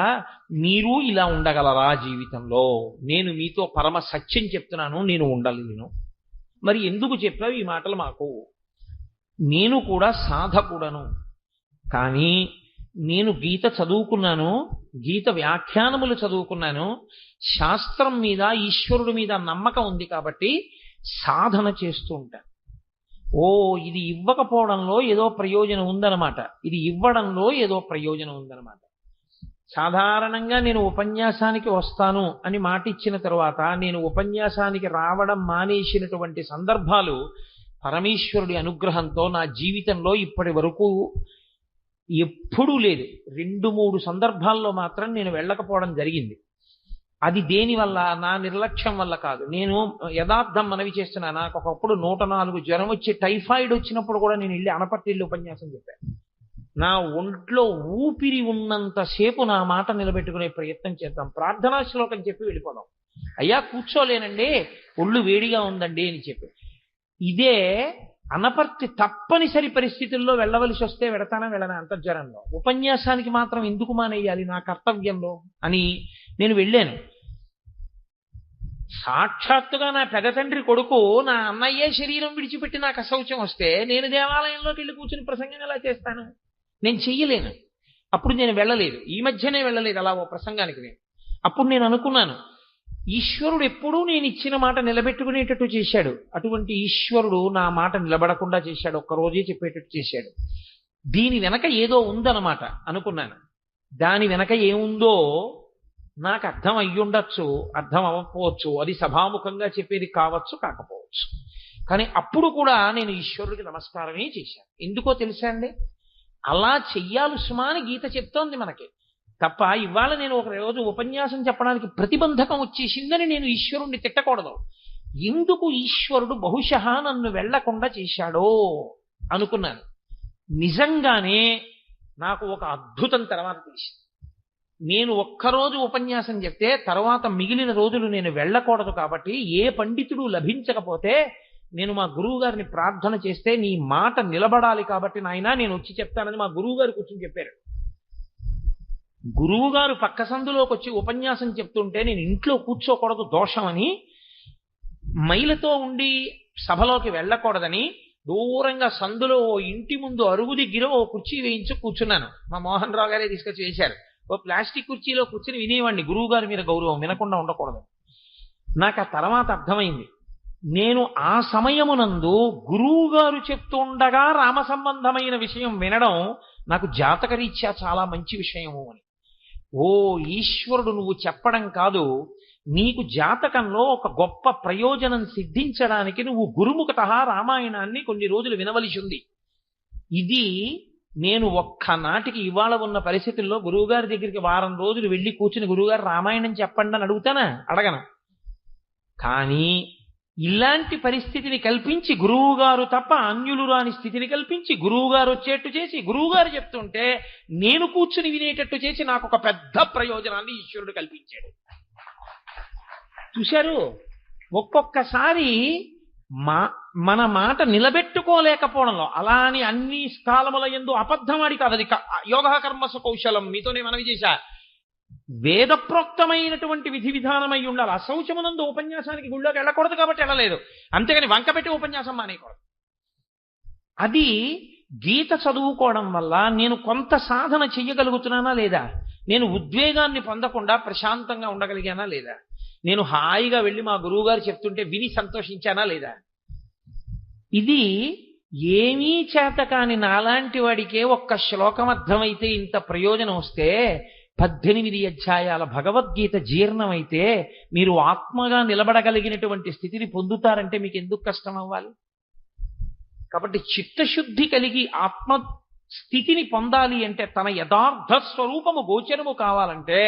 మీరు ఇలా ఉండగలరా జీవితంలో? నేను మీతో పరమ సత్యం చెప్తున్నాను, నేను ఉండలేను. మరి ఎందుకు చెప్పావు ఈ మాటలు మాకు? నేను కూడా సాధకుడను, కానీ నేను గీత చదువుకున్నాను, గీత వ్యాఖ్యానములు చదువుకున్నాను, శాస్త్రం మీద ఈశ్వరుడి మీద నమ్మకం ఉంది కాబట్టి సాధన చేస్తూ ఉంటాను. ఓ ఇది ఇవ్వకపోవడంలో ఏదో ప్రయోజనం ఉందన్నమాట, ఇది ఇవ్వడంలో ఏదో ప్రయోజనం ఉందన్నమాట. సాధారణంగా నేను ఉపన్యాసానికి వస్తాను అని మాట ఇచ్చిన తరువాత నేను ఉపన్యాసానికి రావడం మానేసినటువంటి సందర్భాలు పరమేశ్వరుడి అనుగ్రహంతో నా జీవితంలో ఇప్పటి వరకు ఎప్పుడూ లేదు. 2-3 సందర్భాల్లో మాత్రం నేను వెళ్ళకపోవడం జరిగింది. అది దేనివల్ల? నా నిర్లక్ష్యం వల్ల కాదు. నేను యథార్థం మనవి చేస్తున్నా. నాకు ఒకప్పుడు 104 జ్వరం వచ్చి టైఫాయిడ్ వచ్చినప్పుడు కూడా నేను వెళ్ళి అనపర్తిల్లి ఉపన్యాసం చెప్పాను. నా ఒంట్లో ఊపిరి ఉన్నంతసేపు నా మాట నిలబెట్టుకునే ప్రయత్నం చేద్దాం, ప్రార్థనా శ్లోకం చెప్పి వెళ్ళిపోదాం. అయ్యా కూర్చోలేనండి, ఒళ్ళు వేడిగా ఉందండి అని చెప్పి. ఇదే అనపర్తి తప్పనిసరి పరిస్థితుల్లో వెళ్ళవలసి వస్తే వెడతానా వెళ్ళనా అంతర్జనంలో, ఉపన్యాసానికి మాత్రం ఎందుకు మానేయాలి నా కర్తవ్యంలో అని నేను వెళ్ళాను. సాక్షాత్తుగా నా పెద్ద తండ్రి కొడుకు నా అన్నయ్యే శరీరం విడిచిపెట్టి నాకు అశౌచం వస్తే నేను దేవాలయంలోకి వెళ్ళి కూర్చుని ప్రసంగం ఎలా చేస్తాను? నేను చెయ్యలేను. అప్పుడు నేను వెళ్ళలేదు, ఈ మధ్యనే వెళ్ళలేదు అలా ఓ ప్రసంగానికి. నేను అప్పుడు నేను అనుకున్నాను, ఈశ్వరుడు ఎప్పుడూ నేను ఇచ్చిన మాట నిలబెట్టుకునేటట్టు చేశాడు, అటువంటి ఈశ్వరుడు నా మాట నిలబడకుండా చేశాడు, ఒక్కరోజే చెప్పేటట్టు చేశాడు. దీని వెనక ఏదో ఉందన్నమాట అనుకున్నాను. దాని వెనక ఏముందో నాకు అర్థం అయ్యుండొచ్చు, అర్థం అవ్వకపోవచ్చు, అది సభాముఖంగా చెప్పేది కావచ్చు, కాకపోవచ్చు. కానీ అప్పుడు కూడా నేను ఈశ్వరుడికి నమస్కారమే చేశాను. ఎందుకో తెలుసా అండి? అలా చెయ్యాలి సుమా అని గీత చెప్తోంది మనకి తప్ప, ఇవాళ నేను ఒక రోజు ఉపన్యాసం చెప్పడానికి ప్రతిబంధకం వచ్చేసిందని నేను ఈశ్వరుణ్ణి తిట్టకూడదు. ఎందుకు ఈశ్వరుడు బహుశః నన్ను వెళ్లకుండా చేశాడో అనుకున్నాను. నిజంగానే నాకు ఒక అద్భుతం తర్వాత తెలిసింది. నేను ఒక్కరోజు ఉపన్యాసం చెప్తే తర్వాత మిగిలిన రోజులు నేను వెళ్ళకూడదు కాబట్టి ఏ పండితుడు లభించకపోతే నేను మా గురువు గారిని ప్రార్థన చేస్తే నీ మాట నిలబడాలి కాబట్టి నాయనా నేను వచ్చి చెప్తానని మా గురువు గారు కూర్చొని చెప్పారు. గురువు గారు పక్క సందులోకి వచ్చి ఉపన్యాసం చెప్తుంటే నేను ఇంట్లో కూర్చోకూడదు దోషమని, మైలతో ఉండి సభలోకి వెళ్ళకూడదని దూరంగా సందులో ఓ ఇంటి ముందు అరుగు దగ్గర ఓ కుర్చీ వేయించి కూర్చున్నాను. మా మోహన్ రావు గారే తీసుకొచ్చి వేశారు. ఓ ప్లాస్టిక్ కుర్చీలో కూర్చుని వినేవాడిని, గురువు గారి మీద గౌరవం, వినకుండా ఉండకూడదు. నాకు ఆ తర్వాత అర్థమైంది, నేను ఆ సమయమునందు గురువు గారు చెప్తుండగా రామ సంబంధమైన విషయం వినడం నాకు జాతకరీత్యా చాలా మంచి విషయము అని. ఓ ఈశ్వరుడు నువ్వు చెప్పడం కాదు, నీకు జాతకంలో ఒక గొప్ప ప్రయోజనం సిద్ధించడానికి నువ్వు గురుముఖత రామాయణాన్ని కొన్ని రోజులు వినవలసి ఉంది. ఇది నేను ఒక్కనాటికి ఇవాళ ఉన్న పరిస్థితుల్లో గురువుగారి దగ్గరికి వారం రోజులు వెళ్ళి కూర్చుని గురువుగారు రామాయణం చెప్పండి అని అడుగుతానా? అడగను. కానీ ఇలాంటి పరిస్థితిని కల్పించి గురువుగారు తప్ప అన్యులు రాని స్థితిని కల్పించి గురువుగారు వచ్చేట్టు చేసి గురువుగారు చెప్తుంటే నేను కూర్చుని వినేటట్టు చేసి నాకు ఒక పెద్ద ప్రయోజనాన్ని ఈశ్వరుడు కల్పించాడు. చూశారు, ఒక్కొక్కసారి మన మాట నిలబెట్టుకోలేకపోవడంలో, అలా అని అన్ని కాలముల యందు అబద్ధమాడి కాదు, అది యోగ కర్మసు కౌశలం. మీతోనే మనవి చేశా, వేదప్రోక్తమైనటువంటి విధి విధానమై ఉండాలి. అశౌచమునందు ఉపన్యాసానికి గుళ్ళోకి వెళ్ళకూడదు కాబట్టి వెళ్ళలేదు, అంతేగాని వంకపెట్టి ఉపన్యాసం మానేయకూడదు. అది గీత చదువుకోవడం వల్ల నేను కొంత సాధన చెయ్యగలుగుతున్నానా లేదా? నేను ఉద్వేగాన్ని పొందకుండా ప్రశాంతంగా ఉండగలిగానా లేదా? నేను హాయిగా వెళ్ళి మా గురువు గారు చెప్తుంటే విని సంతోషించానా లేదా? ఇది ఏమీ చేత కాని నాలాంటి వాడికే ఒక్క శ్లోకం అర్థమైతే ఇంత ప్రయోజనం వస్తే 18 అధ్యాయాల భగవద్గీత జీర్ణమైతే మీరు ఆత్మగా నిలబడగలిగినటువంటి స్థితిని పొందుతారంటే మీకు ఎందుకు కష్టం అవ్వాలి? కాబట్టి చిత్తశుద్ధి కలిగి ఆత్మ స్థితిని పొందాలి అంటే, తన యథార్థ స్వరూపము గోచరము కావాలంటే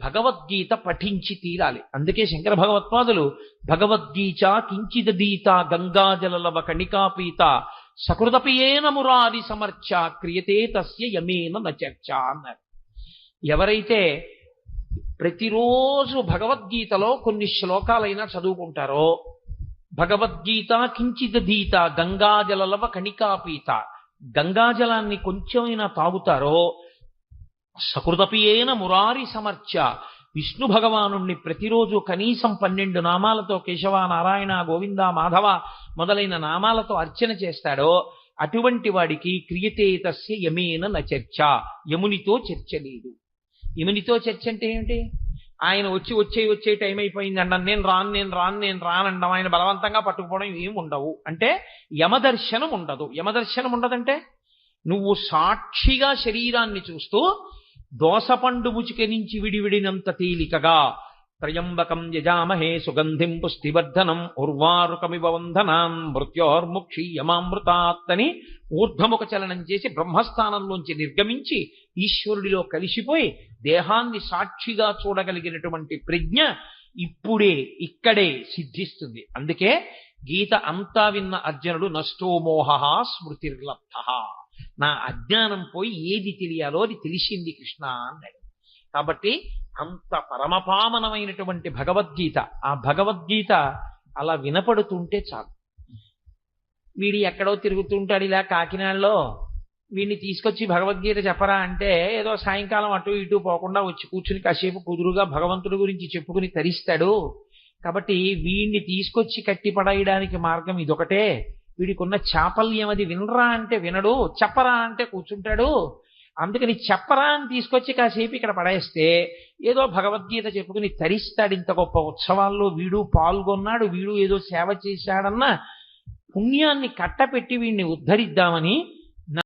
భగవద్గీత పఠించి తీరాలి. అందుకే శంకర భగవత్పాదులు భగవద్గీత కించిదీత గంగాజలలవ కణికాపీత సకృదపియేన మురారి సమర్చ క్రియతే తస్య యమేన నచర్చ అన్నారు. ఎవరైతే ప్రతిరోజు భగవద్గీతలో కొన్ని శ్లోకాలైనా చదువుకుంటారో, భగవద్గీత కించిదీత గంగాజలలవ కణికాపీత, గంగాజలాన్ని కొంచెమైనా తాగుతారో, సకృదపియేన మురారి సమర్చ, విష్ణు భగవానుణ్ణి ప్రతిరోజు కనీసం 12 నామాలతో కేశవ నారాయణ గోవింద మాధవ మొదలైన నామాలతో అర్చన చేస్తాడో, అటువంటి వాడికి క్రియతే తస్య యమేన నచర్చ, యమునితో చర్చ లేదు. యమునితో చర్చ అంటే ఏమిటి? ఆయన వచ్చే టైం అయిపోయింది అండం, నేను రానండం, ఆయన బలవంతంగా పట్టుకుపోవడం ఏమి ఉండవు. అంటే యమదర్శనం ఉండదు. యమదర్శనం ఉండదంటే నువ్వు సాక్షిగా శరీరాన్ని చూస్తూ దోసపండు ముచిక నుంచి విడివిడినంత తేలికగా త్రయంబకం యజామహే సుగంధిం పుష్టివర్ధనం ఉర్వారుకమివ వంధనాన్ మృత్యోర్ముక్షీయమామృతాత్తని ఊర్ధ్వముఖ చలనం చేసి బ్రహ్మస్థానంలోంచి నిర్గమించి ఈశ్వరుడిలో కలిసిపోయి దేహాన్ని సాక్షిగా చూడగలిగినటువంటి ప్రజ్ఞ ఇప్పుడే ఇక్కడే సిద్ధిస్తుంది. అందుకే గీత అంతా విన్న అర్జునుడు నష్టో మోహ స్మృతిర్లబ్ధ, నా అజ్ఞానం పోయి ఏది తెలియాలో అది తెలిసింది కృష్ణ అన్నాడు. కాబట్టి అంత పరమపావనమైనటువంటి భగవద్గీత, ఆ భగవద్గీత అలా వినపడుతుంటే చాలు. వీడి ఎక్కడో తిరుగుతుంటాడు ఇలా కాకినాడలో, వీడిని తీసుకొచ్చి భగవద్గీత చెప్పరా అంటే ఏదో సాయంకాలం అటు ఇటు పోకుండా వచ్చి కూర్చుని కాసేపు కుదురుగా భగవంతుడి గురించి చెప్పుకుని తరిస్తాడు. కాబట్టి వీడిని తీసుకొచ్చి కట్టి పడేయడానికి మార్గం ఇదొకటే. వీడికి ఉన్న చాపల్యం అది, వినరా అంటే వినడు, చెప్పరా అంటే కూర్చుంటాడు. అందుకని చెప్పరా అని తీసుకొచ్చి కాసేపు ఇక్కడ పడేస్తే ఏదో భగవద్గీత చెప్పుకుని తరిస్తాడు. ఇంత గొప్ప ఉత్సవాల్లో వీడు పాల్గొన్నాడు, వీడు ఏదో సేవ చేశాడన్న పుణ్యాన్ని కట్టపెట్టి వీడిని ఉద్ధరిద్దామని